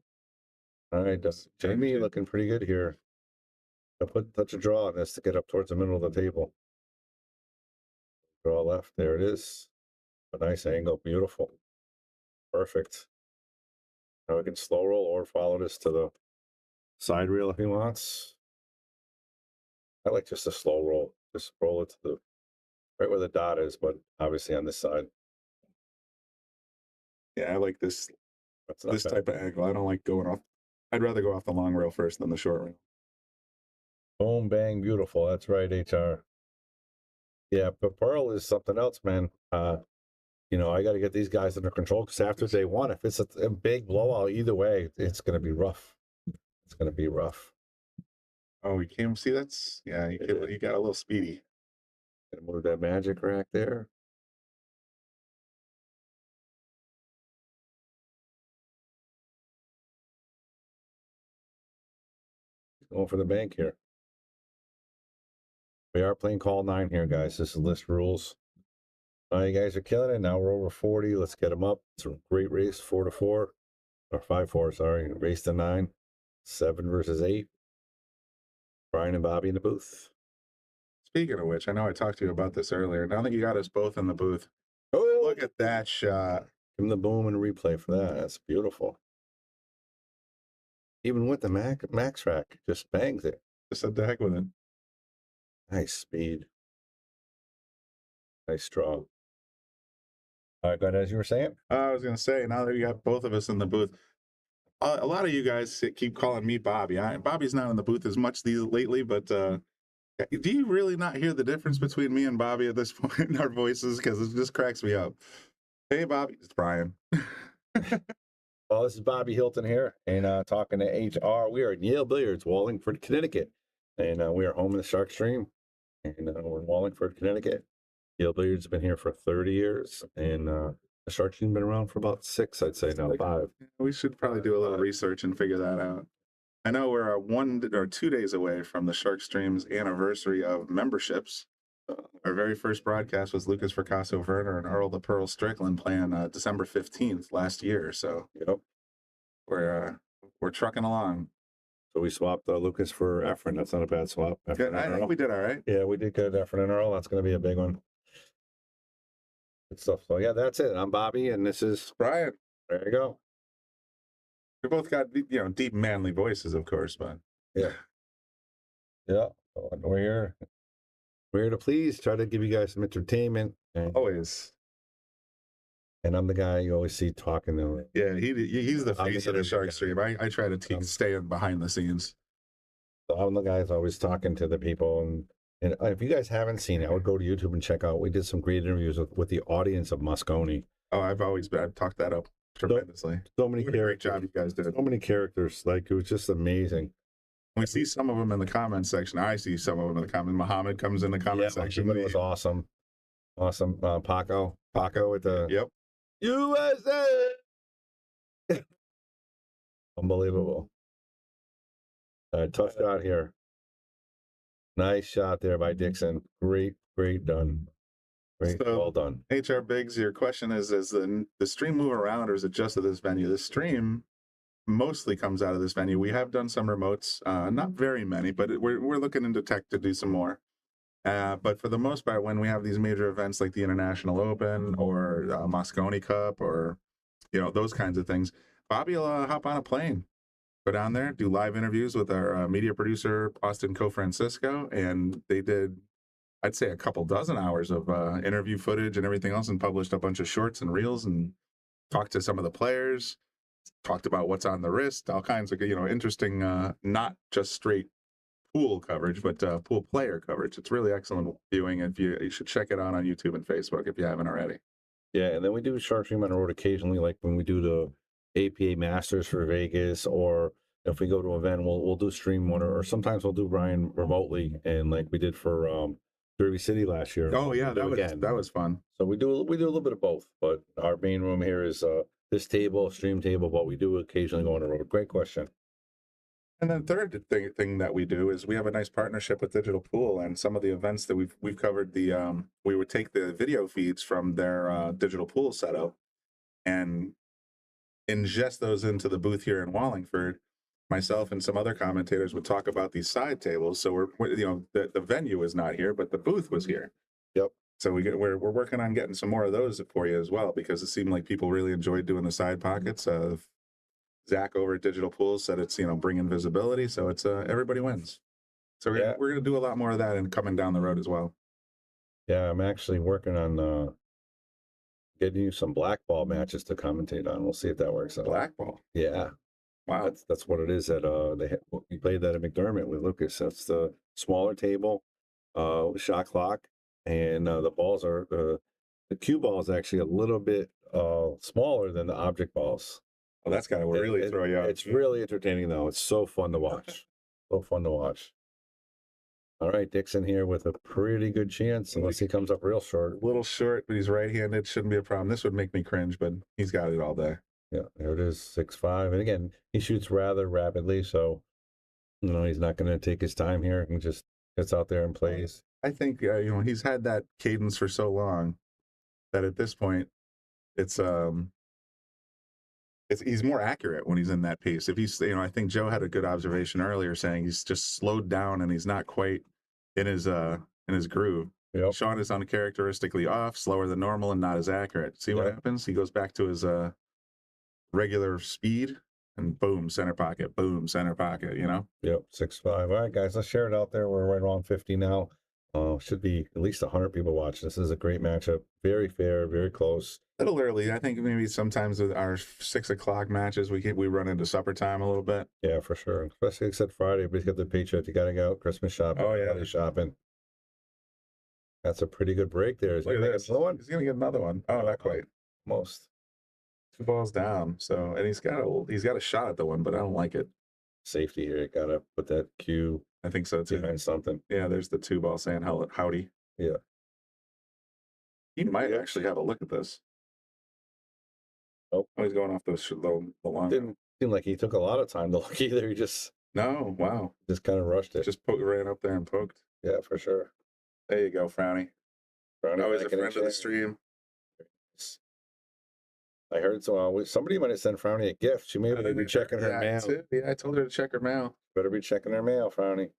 all right, Jamie looking pretty good here. I'll touch a draw on this to get up towards the middle of the table. Draw left. There it is. A nice angle. Beautiful. Perfect. Now we can slow roll or follow this to the side reel if he wants. I like just a slow roll. Just roll it to the right where the dot is, but obviously on this side. Yeah, I like this type of angle. I don't like going off. I'd rather go off the long rail first than the short rail. Boom, bang, beautiful. That's right, HR. Yeah, but Pearl is something else, man. I got to get these guys under control because after day one, if it's a big blowout either way, it's going to be rough. It's going to be rough. Oh, you can't see that's, yeah, you got a little speedy. Gonna move that magic rack there. Going for the bank here. We are playing call 9 here, guys. This is list rules. You guys are killing it. Now we're over 40. Let's get them up. It's a great race, 4-4, or 5-4. Sorry, race to 9, 7 versus 8. Brian and Bobby in the booth. Speaking of which, I know I talked to you about this earlier. Now that you got us both in the booth, look at that shot. Give him the boom and replay for that. That's beautiful. Even with the max rack, just bangs it. Just said the heck with it. Nice speed. Nice draw. All right, go ahead, as you were saying. I was gonna say, now that you got both of us in the booth, a lot of you guys keep calling me Bobby. Bobby's not in the booth as much lately, but do you really not hear the difference between me and Bobby at this point in our voices? Because it just cracks me up. Hey, Bobby, it's Brian. Well, this is Bobby Hilton here, and talking to HR. We are at Yale Billiards, Wallingford, Connecticut, and we are home in the Shark Stream, and we're in Wallingford, Connecticut. Yale Billiards has been here for 30 years, and the Shark Stream's been around for about 6, I'd say now, 5. We should probably do a little research and figure that out. I know we're 1 or 2 days away from the Shark Stream's anniversary of memberships. Our very first broadcast was Lucas Fracasso Werner and Earl the Pearl Strickland playing December 15th last year. So yep, we're trucking along. So we swapped Lucas for Efren. That's not a bad swap. Good. I think we did all right. Yeah, we did good. Efren and Earl. That's going to be a big one. Good stuff. So yeah, that's it. I'm Bobby, and this is Brian. There you go. We both got deep manly voices, of course, but yeah. We're here. We're here to please try to give you guys some entertainment. Always. And I'm the guy you always see talking to. Yeah, he's the face of the Shark Stream. I try to stay behind the scenes. So I'm the guy who's always talking to the people. And if you guys haven't seen it, I would go to YouTube and check out. We did some great interviews with the audience of Moscone. Oh, I've talked that up tremendously. So many characters. Great job you guys did. So many characters. Like, it was just amazing. We see some of them in the comment section. I see some of them in the comment. Muhammad comes in the comment section. It was awesome. Awesome. Paco with the yep. USA. Unbelievable. Tough shot here. Nice shot there by Dickson. Great done. Well done. HR Biggs, your question is the stream move around, or is it just at this venue? The stream mostly comes out of this venue. We have done some remotes, not very many, but we're looking into tech to do some more. But for the most part, when we have these major events like the International Open or Moscone Cup or those kinds of things, Bobby will hop on a plane, go down there, do live interviews with our media producer Austin Co-Francisco, and they did, I'd say, a couple dozen hours of interview footage and everything else, and published a bunch of shorts and reels and talked to some of the players. Talked about what's on the wrist, all kinds of interesting, not just straight pool coverage, but pool player coverage. It's really excellent viewing. If you should check it out on YouTube and Facebook if you haven't already. Yeah, and then we do Shark Stream on the road occasionally, like when we do the APA Masters for Vegas, or if we go to an event, we'll do stream one, or sometimes we'll do Brian remotely, and like we did for Derby City last year. Oh yeah, that was fun. So we do a little bit of both, but our main room here is this table, stream table, but we do occasionally go on the road. Great question. And then third thing that we do is we have a nice partnership with Digital Pool, and some of the events that we've covered, we would take the video feeds from their Digital Pool setup and ingest those into the booth here in Wallingford. Myself and some other commentators would talk about these side tables. So the venue is not here, but the booth was here. Yep. So we're working on getting some more of those for you as well, because it seemed like people really enjoyed doing the side pockets. Zach over at Digital Pool said it's bringing visibility, so it's everybody wins. So we're gonna do a lot more of that and coming down the road as well. Yeah, I'm actually working on getting you some black ball matches to commentate on. We'll see if that works out. Black ball. Yeah. Wow. That's what it is. We played that at McDermott with Lucas. That's the smaller table, shot clock, and the balls are the cue ball is actually a little bit smaller than the object balls. Well, that's got to really throw you out. It's really entertaining though. It's so fun to watch. So fun to watch. All right, Dickson here with a pretty good chance, unless he comes up real short. A little short, but he's right-handed. Shouldn't be a problem. This would make me cringe, but he's got it all day. Yeah, there it is, 6'5". And again, he shoots rather rapidly, so he's not going to take his time here. He just gets out there and plays. I think he's had that cadence for so long that at this point, he's more accurate when he's in that pace. If he's, I think Joe had a good observation earlier saying he's just slowed down and he's not quite in his groove. Yep. Shawn is uncharacteristically off, slower than normal, and not as accurate. See what happens? He goes back to his regular speed, and boom, center pocket, boom, center pocket, you know? Yep, 6'5". All right, guys, let's share it out there. We're right around 50 now. Should be at least 100 people watching. This is a great matchup. Very fair, very close. A little early. I think maybe sometimes with our 6 o'clock matches, we run into supper time a little bit. Yeah, for sure. Especially except Friday. Everybody's got the paycheck. You got to go Christmas shopping. Oh, yeah. Holiday shopping. That's a pretty good break there. Look at this. He's going to get another one. Oh, not quite. Most. 2 balls down. So, and he's got a shot at the one, but I don't like it. Safety here. You got to put that cue. I think so too. Behind something. Yeah, there's the 2 ball saying howdy. Yeah. He might actually have a look at this. Oh, he's going off the long. Didn't seem like he took a lot of time to look either. He just wow. Just kind of rushed it. Just ran up there and poked. Yeah, for sure. There you go, Frowny. Always a friend of the stream. I heard somebody might have sent Frowny a gift. She may be checking her mail. Yeah, I told her to check her mail. Better be checking her mail, Frowny.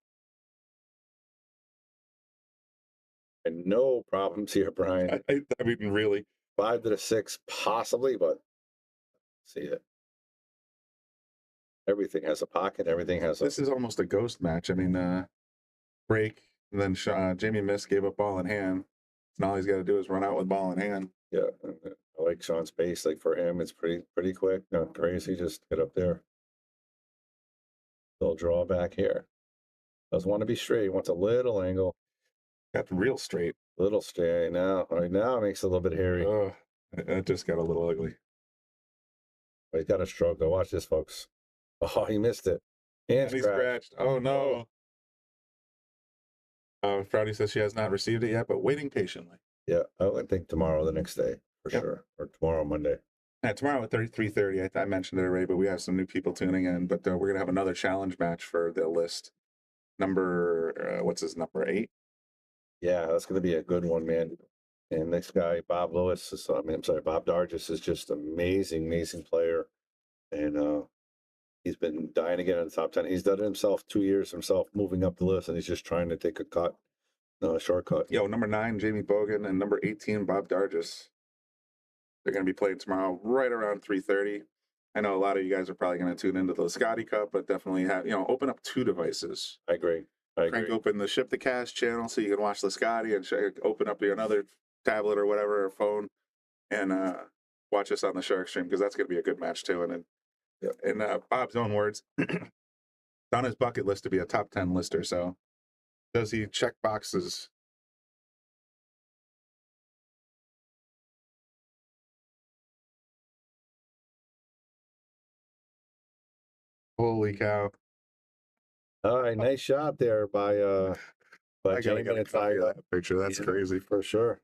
And no problems here, Brian. I mean, really. 5 to the 6, possibly, but see it. Everything has a pocket. Everything has. This is almost a ghost match. I mean, break, and then Jamie missed, gave up ball in hand. Now all he's got to do is run out with ball in hand. Yeah, I like Shawn's pace. Like for him, it's pretty quick. Not crazy. Just get up there. They'll draw back here. Doesn't want to be straight. Wants a little angle. Got the real straight. Little straight now. Right now it makes it a little bit hairy. Oh, it just got a little ugly. But he's got a stroke. Though. Watch this, folks. Oh, he missed it. And he scratched. Oh no. Frowdy says she has not received it yet, but waiting patiently. Yeah, I would think tomorrow, the next day, for sure, or tomorrow, Monday. Yeah, tomorrow at 3:30. I mentioned it already, but we have some new people tuning in. But we're gonna have another challenge match for the list. Number what's his number 8? Yeah, that's gonna be a good one, man. And next guy, Bob Lewis is. Bob Dargis is just amazing player, and he's been dying to get in the top 10. He's done it himself 2 years himself, moving up the list, and he's just trying to take a shortcut. Yo, number 9, Jamie Bogan, and number 18, Bob Dargis. They're going to be playing tomorrow right around 3:30. I know a lot of you guys are probably going to tune into the Lotti Cup, but definitely open up 2 devices. I agree. Crank open the Ship the Cash channel so you can watch the Lotti and open up another tablet or whatever, or phone, and watch us on the Shark Stream, because that's going to be a good match too. And in Bob's own words, it's on his bucket list to be a top 10 lister. So does he check boxes? Holy cow. All right, nice shot there by Jamie Nadeau. That picture. That's crazy. For sure.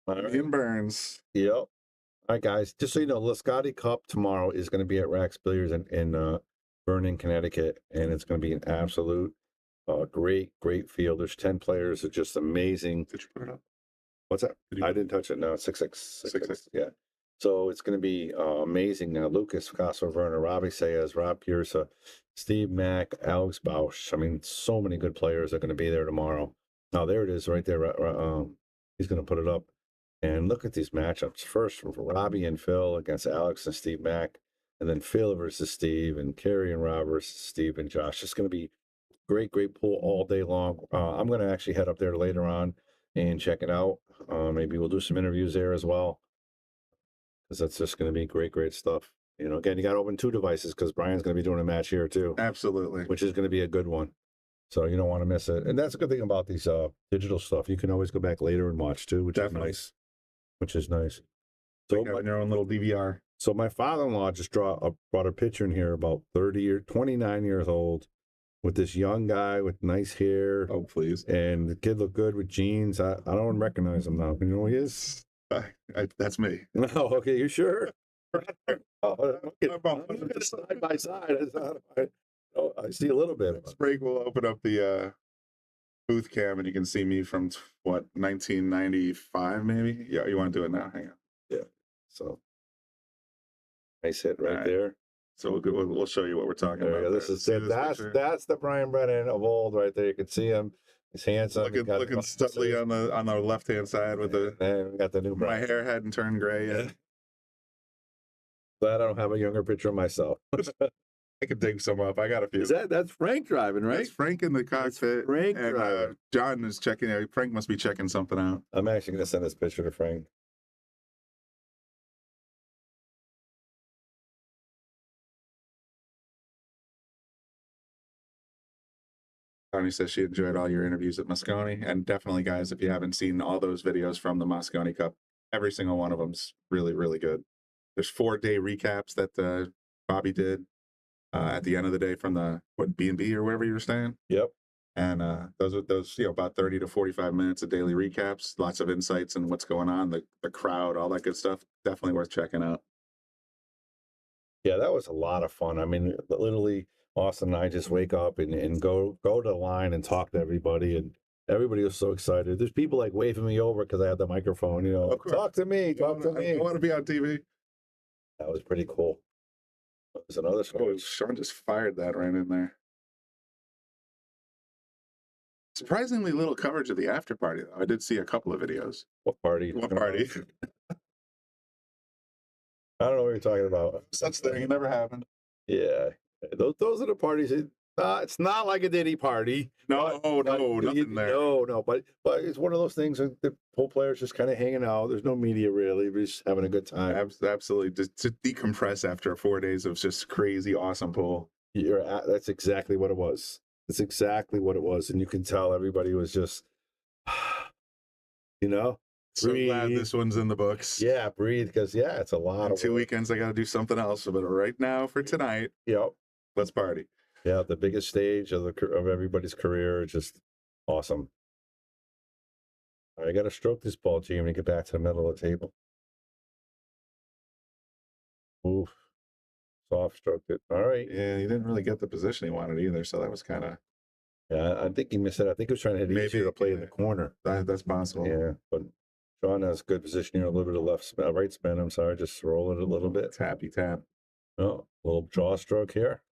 Ian Burns. Yep. All right, guys. Just so you know, Lotti Cup tomorrow is going to be at Aramith Billiards in Vernon, Connecticut, and it's going to be an absolute great field. There's 10 players. It's just amazing. Did you put it up? What's that? I didn't touch it. No, it's 6-6. Yeah. So it's going to be amazing. Now, Lucas Picasso, Werner, Robbie Sayers, Rob Pierce, Steve Mack, Alex Bausch. I mean, so many good players are going to be there tomorrow. Now, there it is right there. He's going to put it up. And look at these matchups. First, Robbie and Phil against Alex and Steve Mack. And then Phil versus Steve, and Kerry and Rob versus Steve and Josh. It's going to be great pool all day long. I'm going to actually head up there later on and check it out. Maybe we'll do some interviews there as well, because that's just going to be great stuff. Again, you got to open 2 devices because Brian's going to be doing a match here too. Absolutely. Which is going to be a good one. So you don't want to miss it. And that's a good thing about these digital stuff. You can always go back later and watch too, which is nice. So having your own little DVR. So my father-in-law just brought a picture in here about 29 years old, with this young guy with nice hair. Oh, please. And the kid looked good with jeans. I don't recognize him now. You know who he is? That's me. No, okay, you sure? I'm looking side by side. I see a little bit. This break will open up the booth cam, and you can see me from 1995 maybe. Yeah, you want to do it now? Hang on. Yeah. So nice hit right there. So we'll show you what we're talking about. This is it. That's the Brian Brennan of old right there. You can see him. He's handsome. Looking studly on the left hand side with we got the new Brian. My hair hadn't turned gray yet. Glad I don't have a younger picture of myself. I could dig some up. I got a few. That's Frank driving, right? That's Frank in the cockpit. Frank and driving. John is checking. Frank must be checking something out. I'm actually going to send this picture to Frank. Tony says she enjoyed all your interviews at Moscone, and definitely, guys, if you haven't seen all those videos from the Moscone Cup, every single one of them's really, really good. There's 4-day recaps that Bobby did at the end of the day from the B&B or wherever you were staying. Yep. And those about 30 to 45 minutes of daily recaps, lots of insights and what's going on, the crowd, all that good stuff. Definitely worth checking out. Yeah, that was a lot of fun. I mean, literally, Austin and I just wake up and go to the line and talk to everybody, and everybody was so excited. There's people like waving me over because I had the microphone. Talk to me, talk to me. I want to be on TV. That was pretty cool. There's another story. Oh, Shawn just fired that right in there. Surprisingly little coverage of the after party, though. I did see a couple of videos. What party? What party? I don't know what you're talking about. Such thing. It never happened. Yeah. Those are the parties. It's not like a Diddy party. No, nothing there. No, but it's one of those things that the pool players just kind of hanging out. There's no media really. We're just having a good time. Absolutely. Just to decompress after 4 days of just crazy, awesome pool. That's exactly what it was. That's exactly what it was. And you can tell everybody was just, So breathe. glad this one's in the books. Yeah, breathe, because, it's a lot of 2 work. weekends, I got to do something else. But right now, for tonight, Yep. let's party. Yeah, the biggest stage of everybody's career. Just awesome. All right, I got to stroke this ball, Jamy, and get back to the middle of the table. Oof. Soft stroked it. All right. Yeah, he didn't really get the position he wanted either, so that was kind of... Yeah, I think he missed it. I think he was trying to hit easier to play in the corner. That's possible. Yeah, but Shawn has good position here. A little bit of left spin, right spin. I'm sorry, just roll it a little bit. Tappy tap. Oh, a little draw stroke here.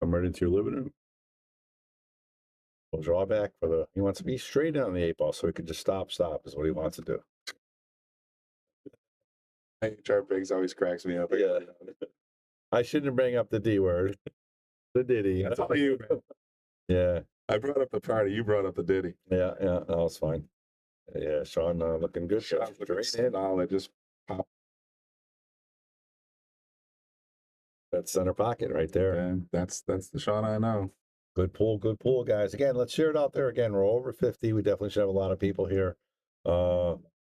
I'm right into your living room. Little draw back he wants to be straight down the 8-ball so he can just stop is what he wants to do. HR Biggs always cracks me up. Yeah. I shouldn't bring up the D word. The Diddy. That's all you, man. Yeah. I brought up the party. You brought up the Diddy. Yeah, that was fine. Yeah, Shawn looking good. Shawn looking solid. Just pop. That center pocket right there. And that's the Shawn I know. Good pull, guys. Again, let's share it out there. Again, we're over 50. We definitely should have a lot of people here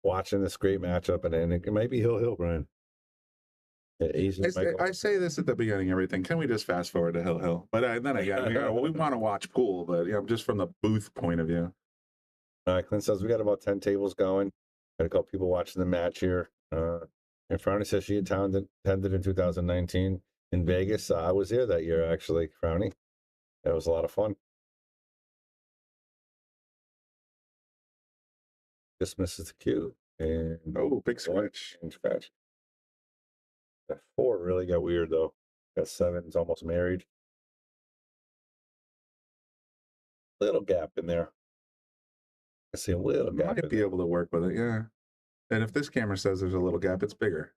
watching this great matchup. And it might be Hill, Brian. I say this at the beginning, everything. Can we just fast forward to Hill? But then again, we want to watch pool, but just from the booth point of view. All right, Clint says we got about 10 tables going. Got a couple people watching the match here. And Frowny says she attended in 2019 in Vegas. I was there that year, actually, Frowny. That was a lot of fun. Just misses the cue. And big switch. And scratch. That 4 really got weird, though. That 7's almost married. Little gap in there. I see a little gap. Might be able to work with it, yeah. And if this camera says there's a little gap, it's bigger.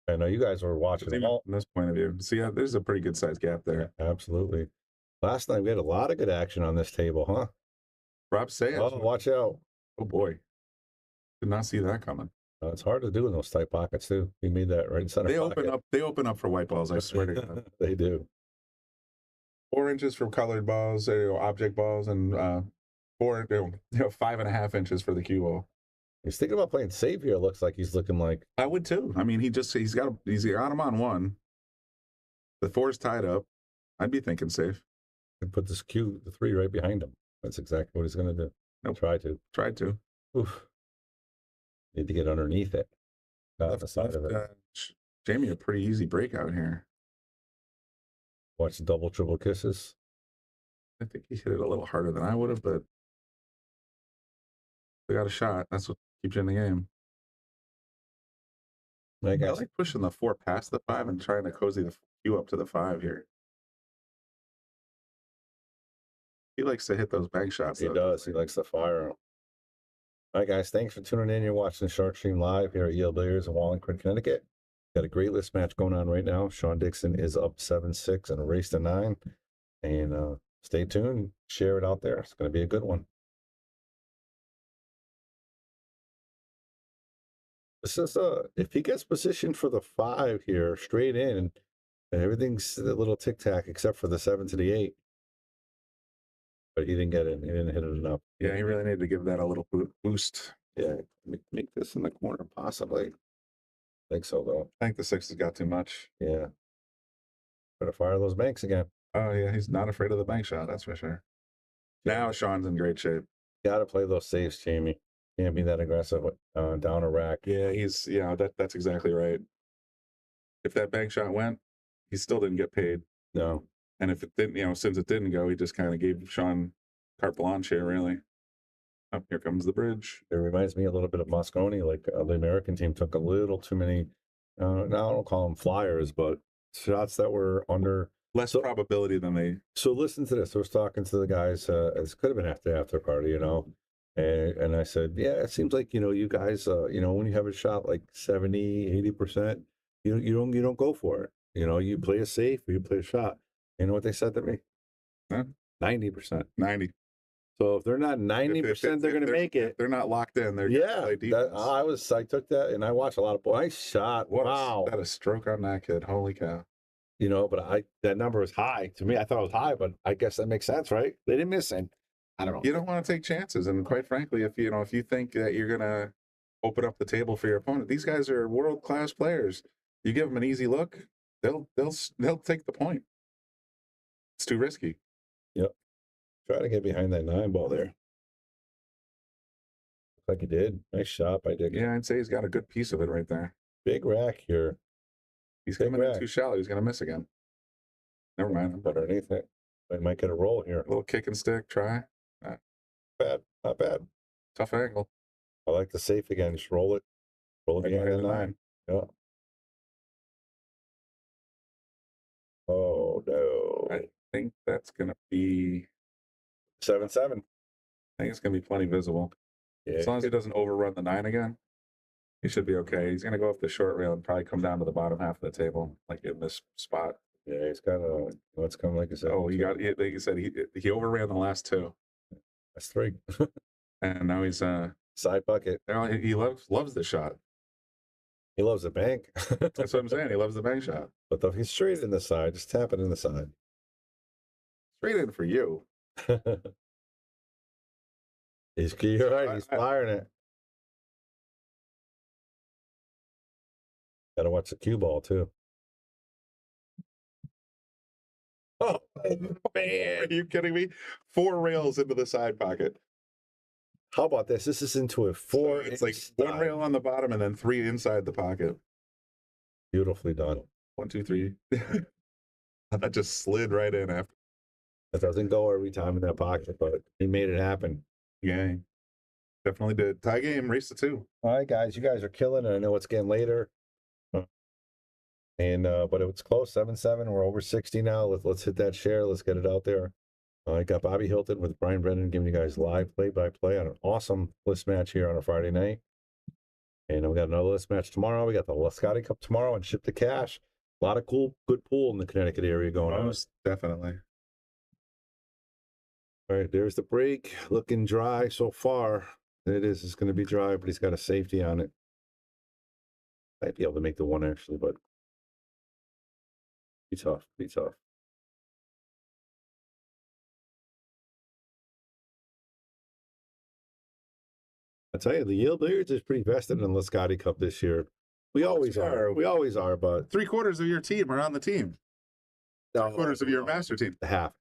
I know you guys were watching them all from this point of view. See, there's a pretty good sized gap there. Yeah, absolutely. Last night we had a lot of good action on this table, huh? Rob Sayers. Oh, watch out. Oh boy. Did not see that coming. It's hard to do in those tight pockets too. He made that right in center pocket. They open up for white balls, I swear to God. They do. 4 inches for colored balls, object balls, and 5.5 inches for the cue ball. He's thinking about playing safe here. Looks like he's looking like. I would too. I mean, he's got him on 1. The 4's tied up. I'd be thinking safe. And put this cue, the 3 right behind him. That's exactly what he's going to do. Nope. Tried to. Oof. Need to get underneath it. Left, the side of it. Jamy, a pretty easy breakout here. Watch the double, triple kisses. I think he hit it a little harder than I would have, but they got a shot. That's what keeps you in the game. I like pushing the 4 past the 5 and trying to cozy the cue up to the 5 here. He likes to hit those bank shots. He does. He likes to fire them. All right, guys, thanks for tuning in. You're watching the Shark Stream live here at Yale Billiards in Wallingford, Connecticut. Got a great list match going on right now. Shawn Dickson is up 7-6 in a race to 9. And stay tuned. Share it out there. It's going to be a good one. This is if he gets positioned for the 5 here, straight in, and everything's a little tic-tac except for the 7 to the 8. But he didn't get it. He didn't hit it enough. Yeah, he really needed to give that a little boost. Yeah, make this in the corner, possibly. I think so, though. I think the 6 has got too much. Yeah. Better fire those banks again. Oh, yeah, he's not afraid of the bank shot, that's for sure. Now Sean's in great shape. Got to play those safes, Jamie. Can't be that aggressive down a rack. Yeah, he's, that's exactly right. If that bank shot went, he still didn't get paid. No. And if it didn't, since it didn't go, he just kind of gave Sean carte blanche here, really. Oh, here comes the bridge. It reminds me a little bit of Mosconi. Like the American team took a little too many, now I don't call them flyers, but shots that were under less probability than they. So listen to this. I was talking to the guys. This could have been after party, and I said, yeah, it seems like you guys, when you have a shot like 70-80%, you don't go for it. You play a safe or you play a shot. You know what they said to me? 90%. 90. So if they're not 90%, they're going to make it. They're not locked in. They're I took that and I watched a lot of nice shot. Wow. That a stroke on that kid. Holy cow. But that number was high. To me, I thought it was high, but I guess that makes sense, right? They didn't miss it. I don't know. You don't want to take chances. And quite frankly, if you think that you're going to open up the table for your opponent, these guys are world-class players. You give them an easy look, they'll take the point. It's too risky. Yep. Try to get behind that 9 ball there. Looks like he did. Nice shot by Dick. Yeah, I'd say he's got a good piece of it right there. Big rack here. He's coming in too shallow. He's going to miss again. Never mind. I'm better underneath it. I might get a roll here. A little kick and stick. Try. Not bad. Tough angle. I like the safe again. Just roll it. Roll it behind the 9. Yeah. Oh, no. I think that's going to be 7-7. I think it's going to be plenty visible. Yeah, as long as he doesn't overrun the 9 again, he should be okay. He's going to go off the short rail and probably come down to the bottom half of the table, like in this spot. Yeah, he's got a. What's coming, like I said. Oh, like you said, he overran the last 2. That's 3. And now he's side bucket. Now he loves the shot. He loves the bank. That's what I'm saying. He loves the bank shot. But if he's straight in the side, just tap it in the side. Straight in for you. You're right. He's firing it. Got to watch the cue ball too. Oh man, are you kidding me? 4 rails into the side pocket. How about this? This is into a 4. So it's like 1 rail on the bottom and then 3 inside the pocket. Beautifully done. 1, 2, 3. That just slid right in after. It doesn't go every time in that pocket, but he made it happen. Yeah, definitely did. Tie game, race to 2. All right, guys, you guys are killing it. I know it's getting later, and but it's close, 7-7. We're over 60 now. Let's hit that share. Let's get it out there. I got Bobby Hilton with Brian Brennan giving you guys live play-by-play on an awesome list match here on a Friday night. And we got another list match tomorrow. We got the Lotti Cup tomorrow and Ship to Cash. A lot of good pool in the Connecticut area going on. Definitely. All right, there's the break. Looking dry so far. It is. It's going to be dry, but he's got a safety on it. Might be able to make the 1 actually, but be tough. Be tough. I tell you, the Yale Billiards is pretty vested in the Lotti Cup this year. We always are. We always are, but 3/4 of your team are on the team. 3/4 of your master team. Half.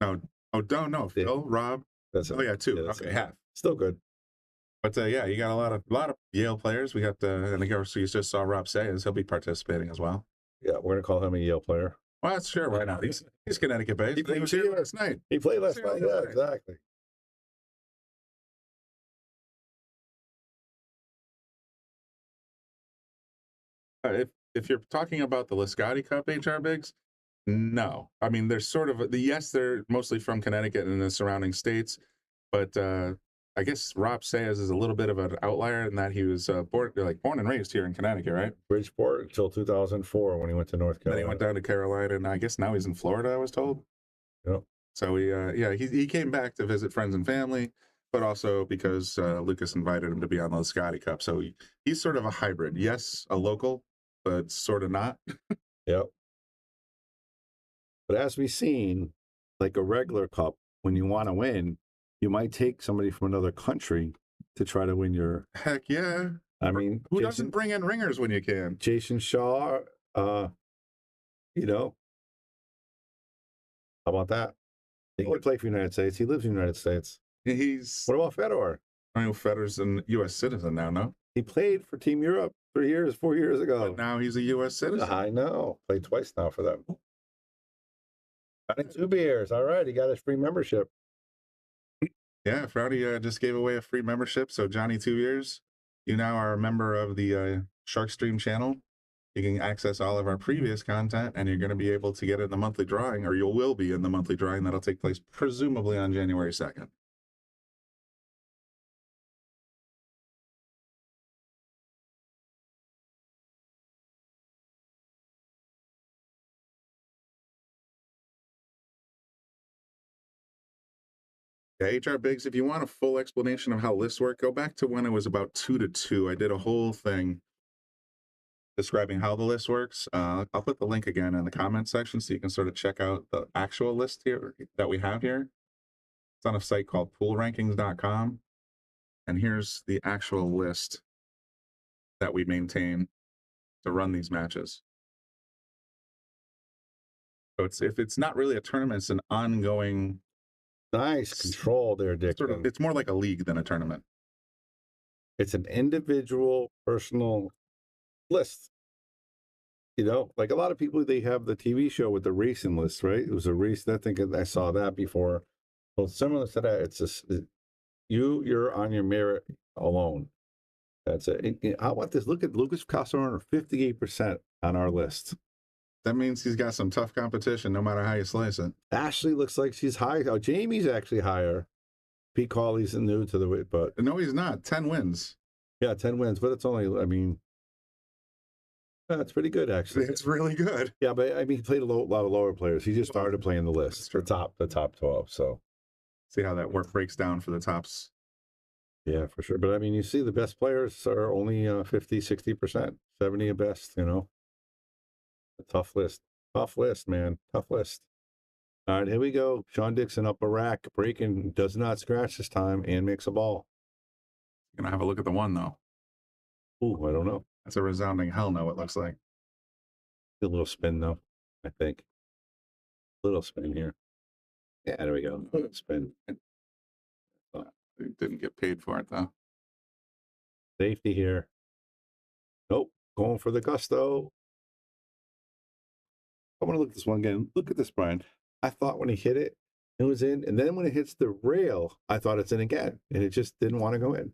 No. Oh, don't know. Phil, Rob. Yeah, 2. Yeah, okay, half. Still good. But yeah, you got a lot of Yale players. We got and of course you just saw Rob Sayers. He'll be participating as well. Yeah, we're gonna call him a Yale player. Well, that's sure. Why not? He's Connecticut based. He was here last night. He played last night. Yeah, exactly. If you're talking about the Lotti Cup HR bigs, no. I mean, they're sort of they're mostly from Connecticut and the surrounding states, but I guess Rob Sayers is a little bit of an outlier in that he was born and raised here in Connecticut, right? Bridgeport until 2004 when he went to North Then Carolina. he went down to Carolina, and I guess now he's in Florida, I was told. Yep. So he came back to visit friends and family, but also because Lucas invited him to be on the Lotti Cup. So he's sort of a hybrid. Yes, a local, but sort of not. Yep. But as we've seen, like a regular cup, when you want to win, you might take somebody from another country to try to win your. Heck yeah. I mean, who doesn't bring in ringers when you can? Jason Shaw, you know, how about that? He can play for the United States. He lives in the United States. What about Fedor? I know Fedor's a U.S. citizen now, no? He played for Team Europe 4 years ago. But now he's a U.S. citizen. I know. Played twice now for them. Got 2 beers. All right. He got his free membership. Yeah, Frowdy just gave away a free membership. So, Johnny 2 years, you now are a member of the Shark Stream channel. You can access all of our previous content, and you're going to be able to get in the monthly drawing, or you will be in the monthly drawing that'll take place presumably on January 2nd. Yeah, HR Biggs, if you want a full explanation of how lists work, go back to when it was about 2 to 2. I did a whole thing describing how the list works. I'll put the link again in the comment section so you can sort of check out the actual list here that we have here. It's on a site called poolrankings.com. And here's the actual list that we maintain to run these matches. So if it's not really a tournament, it's an ongoing. Nice control there, Dick. It's more like a league than a tournament. It's an individual, personal list. You know, like a lot of people, they have the TV show with the racing list, right? It was a race. I think I saw that before. Well, similar to that, it's just you're on your merit alone. That's it. How about this? Look at Lucas Casarone, 58% on our list. That means he's got some tough competition, no matter how you slice it. Ashley looks like she's high. Oh, Jamie's actually higher. Pete Cawley's new to the but no, he's not. 10 wins. Yeah, 10 wins, but it's only. I mean, it's pretty good actually. It's really good. Yeah, but I mean, he played a lot of lower players. He just started playing the list, the top 12. So see how that work breaks down for the tops. Yeah, for sure. But I mean, you see, the best players are only 50, 60%, 70 at best. You know. A tough list, man. Tough list. All right, here we go. Shawn Dickson up a rack, breaking, does not scratch this time, and makes a ball. Gonna have a look at the one though. Ooh, I don't know. That's a resounding hell no. It looks like A little spin though, I think. Little spin here. Yeah, there we go. Little spin. They didn't get paid for it though. Safety here. Nope, going for the gusto. I want to look at this one again. Look at this, Brian. I thought when he hit it, it was in. And then when it hits the rail, I thought it's in again. And it just didn't want to go in.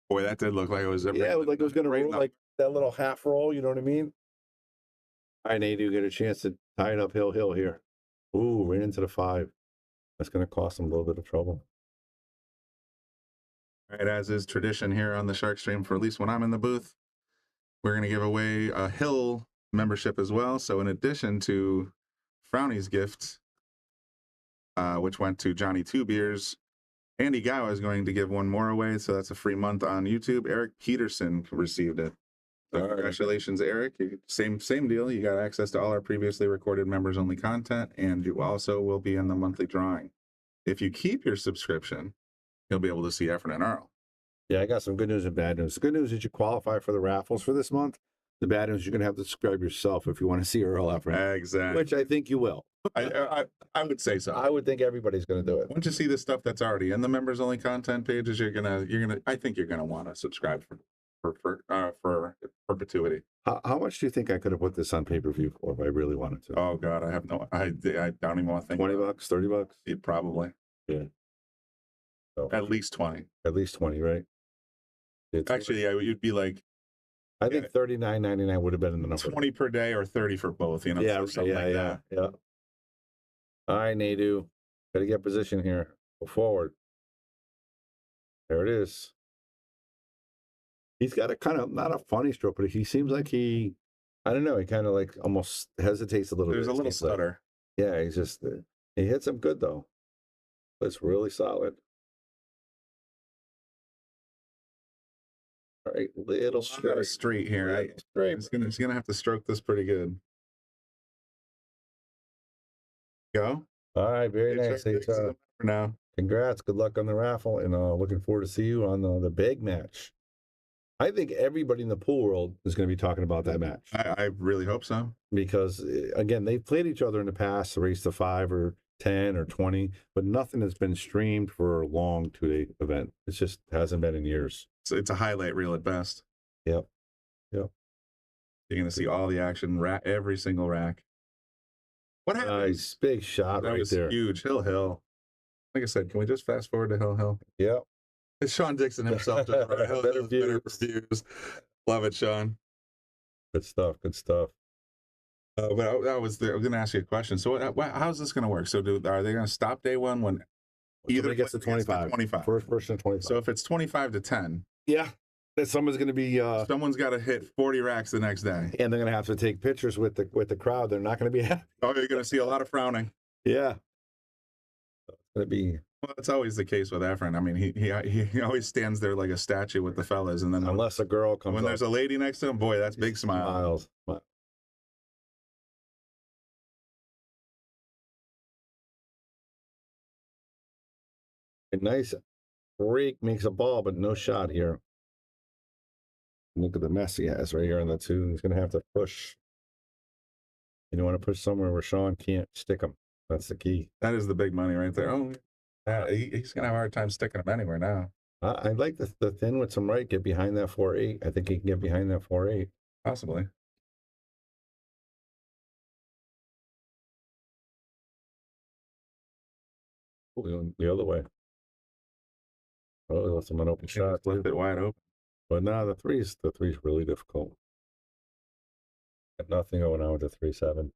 Boy, that did look like it was. Yeah, it was like it was going to roll, like that little half roll. You know what I mean? All right, Nadeau, get a chance to tie it up hill here. Ooh, right into the 5. That's going to cost him a little bit of trouble. All right, as is tradition here on the Shark Stream, for at least when I'm in the booth, we're going to give away a Hill membership as well. So in addition to Frowny's gift, which went to Johnny 2 Beers, Andy Gow is going to give one more away. So that's a free month on YouTube. Eric Peterson received it. So congratulations, Eric. Same deal. You got access to all our previously recorded members only content, and you also will be in the monthly drawing. If you keep your subscription, you'll be able to see Efren and Earl. Yeah, I got some good news and bad news. The good news is you qualify for the raffles for this month. The bad news is you're going to have to subscribe yourself if you want to see Earl Efren. Exactly. Which I think you will. I would say so. I would think everybody's going to do it. Once you see the stuff that's already in the members only content pages, I think you're gonna want to subscribe for perpetuity. How much do you think I could have put this on pay-per-view for if I really wanted to? Oh God, I don't even want to think. $20, $30? Yeah, probably. Yeah. So, at least 20. At least 20, right? Actually, yeah, you'd be like. I think $39.99 would have been in the number. 20 per day or 30 for both. You know. Yeah, something like that. Yeah. All right, Nadeau, got to get position here. Go forward. There it is. He's got a kind of, not a funny stroke, but he seems like he, I don't know, he kind of like almost hesitates a little bit. There's a little stutter. Like, yeah, he's just, he hits him good though. That's really solid. All right, little Got a street here. He's gonna have to stroke this pretty good. Go. All right, very nice. Hey, For now. Congrats. Good luck on the raffle, and looking forward to see you on the big match. I think everybody in the pool world is going to be talking about that match. I really hope so. Because, again, they've played each other in the past, the race to 5 or 10 or 20, but nothing has been streamed for a long 2-day event. It just hasn't been in years. It's a highlight reel at best. Yep. You're going to see all the action, every single rack. What happened? Nice. Big shot that right was there. Huge. Hill. Like I said, can we just fast forward to Hill? Yep. It's Shawn Dickson himself. Better views. Love it, Shawn. Good stuff. But I was going to ask you a question. So how's this going to work? So are they going to stop day one when either gets to 25? First person to 25. So if it's 25 to 10. Yeah. Someone's going to be... someone's got to hit 40 racks the next day. And they're going to have to take pictures with the crowd. They're not going to be happy. Oh, you're going to see a lot of frowning. Yeah. It's going to be... Well, that's always the case with Efren. I mean, he always stands there like a statue with the fellas. And then unless a girl comes when there's a lady next to him, boy, that's big smile. Smiles. A nice break makes a ball, but no shot here. Look at the mess he has right here on the 2. He's going to have to push. You want to push somewhere where Shawn can't stick him. That's the key. That is the big money right there. Oh, he's going to have a hard time sticking him anywhere now. I'd like the thin with some right, get behind that 4-8. I think he can get behind that 4-8. Possibly. The other way. Oh, that's an open shot. Left it wide open. But now the three's really difficult. Got nothing going on with the 3-7.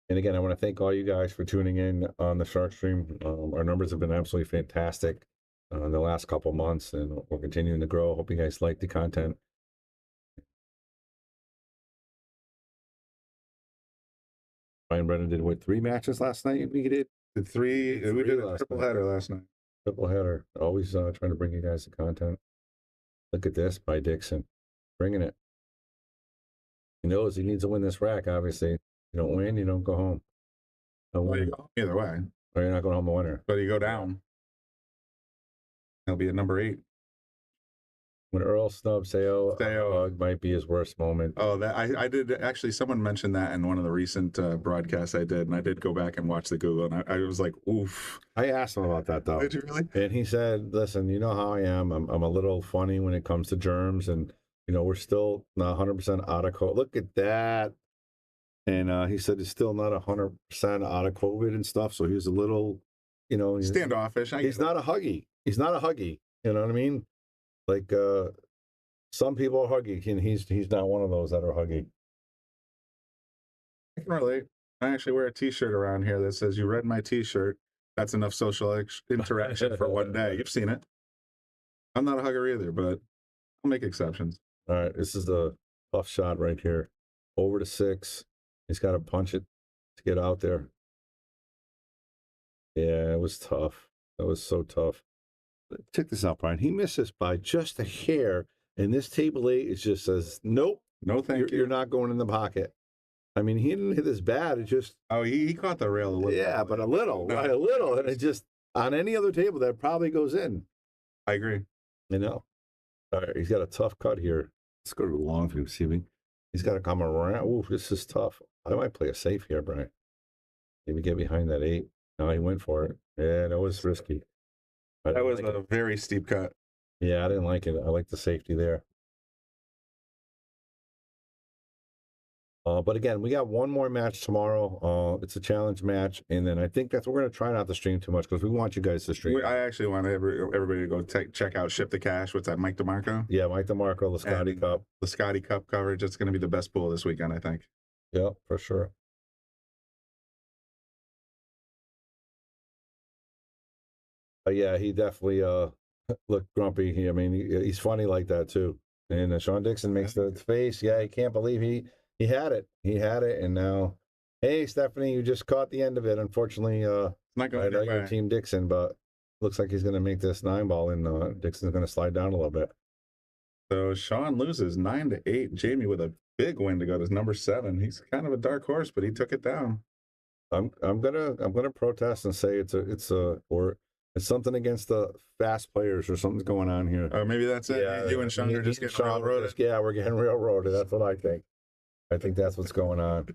And again, I want to thank all you guys for tuning in on the Shark Stream. Our numbers have been absolutely fantastic in the last couple months, and we're continuing to grow. Hope you guys like the content. Ryan Brennan did 3 matches last night. We did 3. We did a triple header last night. Triple header. Always trying to bring you guys the content. Look at this by Dickson, bringing it. He knows he needs to win this rack. Obviously, you don't win, you don't go home. Well, you go either way. Or you're not going home a winner. But you go down. He'll be at number 8. When Earl snubs Sao might be his worst moment. Oh, that I did actually. Someone mentioned that in one of the recent broadcasts I did, and I did go back and watch the Google, and I was like, "Oof." I asked him about that though. Did you really? And he said, "Listen, you know how I am. I'm a little funny when it comes to germs, and we're still not 100% out of COVID. Look at that." And he said he's still not 100% out of COVID and stuff. So he's a little, standoffish. He's not a huggy. He's not a huggy. You know what I mean? Like some people are huggy, and he's not one of those that are huggy. I can relate. I actually wear a T-shirt around here that says, "You read my T-shirt. That's enough social interaction for one day." You've seen it. I'm not a hugger either, but I'll make exceptions. All right, this is the tough shot right here. Over to 6. He's got to punch it to get out there. Yeah, it was tough. That was so tough. Check this out, Brian. He misses by just a hair, and this table 8 just says, "Nope, no, thank you. You're not going in the pocket." I mean, he didn't hit as bad. It just he caught the rail a little. Yeah, but a little, right? A little, and it just on any other table that probably goes in. I agree. All right, he's got a tough cut here. Let's go to the long view, see. He's got to come around. Ooh, this is tough. I might play a safe here, Brian. Maybe get behind that 8. No, he went for it. Yeah, that was risky. That was a very steep cut. Yeah, I didn't like it. I like the safety there. But again, we got one more match tomorrow. It's a challenge match, and then I think we're going to try not to stream too much because we want you guys to stream. I actually want everybody to go check out Ship the Cash. What's that, Mike DeMarco? Yeah, Mike DeMarco, the Scotty Cup. The Scotty Cup coverage. It's going to be the best pool this weekend, I think. Yeah, for sure. Yeah, he definitely looked grumpy. I mean, he's funny like that too. And Shawn Dickson makes the face. Yeah, he can't believe he had it. He had it, and now, hey, Stephanie, you just caught the end of it. Unfortunately, not going I know your you're way. Team Dickson, but looks like he's going to make this 9-ball, and Dixon's going to slide down a little bit. So Shawn loses 9-8. Jamy with a big win to go to number 7. He's kind of a dark horse, but he took it down. I'm gonna protest and say it's something against the fast players or something's going on here. Or maybe that's it. Yeah, You and Shawn are just getting railroaded. Yeah, we're getting railroaded. That's what I think. I think that's what's going on.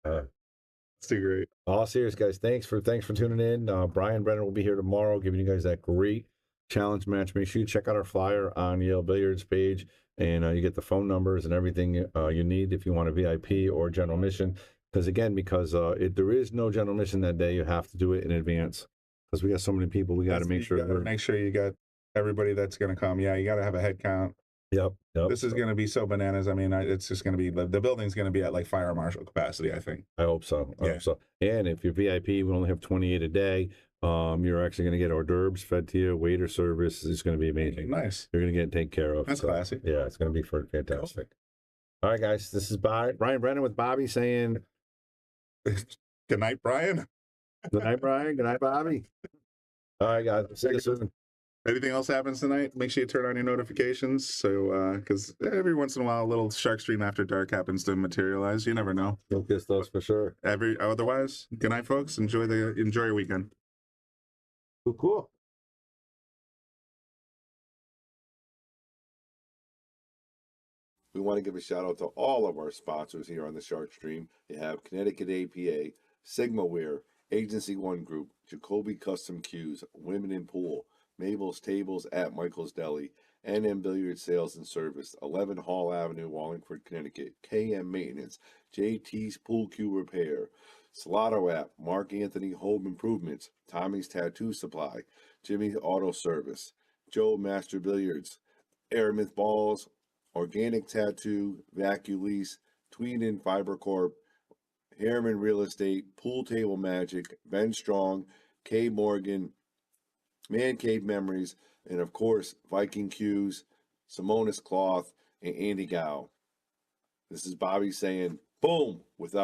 It's too great. All serious, guys. Thanks for tuning in. Brian Brennan will be here tomorrow, giving you guys that great challenge match. Make sure you check out our flyer on Yale Billiards page, and you get the phone numbers and everything you need if you want a VIP or general mission. Because there is no general mission that day, you have to do it in advance. Because we got so many people, we got to make sure you got everybody that's going to come. Yeah, you got to have a head count. Yep. This is going to be so bananas. I mean, it's just going to be the building's going to be at like fire marshal capacity, I think. I hope so. I hope so. And if you're VIP, we only have 28 a day. You're actually going to get hors d'oeuvres fed to you. Waiter service is going to be amazing. Nice. You're going to get taken care of. That's classy. Yeah, it's going to be fantastic. Cool. All right, guys. This is Brian Brennan with Bobby saying, good night, Brian. Good night, Brian. Good night, Bobby. All right, guys. See you soon. Anything else happens tonight, make sure you turn on your notifications. So, because every once in a while, a little Shark Stream After Dark happens to materialize. You never know. You'll get those for sure. Otherwise, good night, folks. Enjoy your weekend. Cool. We want to give a shout out to all of our sponsors here on the Shark Stream. You have Connecticut APA, Sigma Wear, Agency One Group, Jacoby Custom Cues, Women in Pool, Mabel's Tables at Michael's Deli, NM Billiard Sales and Service, 11 Hall Avenue, Wallingford, Connecticut, KM Maintenance, JT's Pool Cue Repair, Salotto app, Mark Anthony Home Improvements, Tommy's Tattoo Supply, Jimmy's Auto Service, Joe Master Billiards, Aramith Balls, Organic Tattoo, Vaculease, Tweeden Fiber Corp, Harriman Real Estate, Pool Table Magic, Ben Strong, K Morgan, Man Cave Memories, and of course, Viking Cues, Simonis Cloth, and Andy Gow. This is Bobby saying, boom, without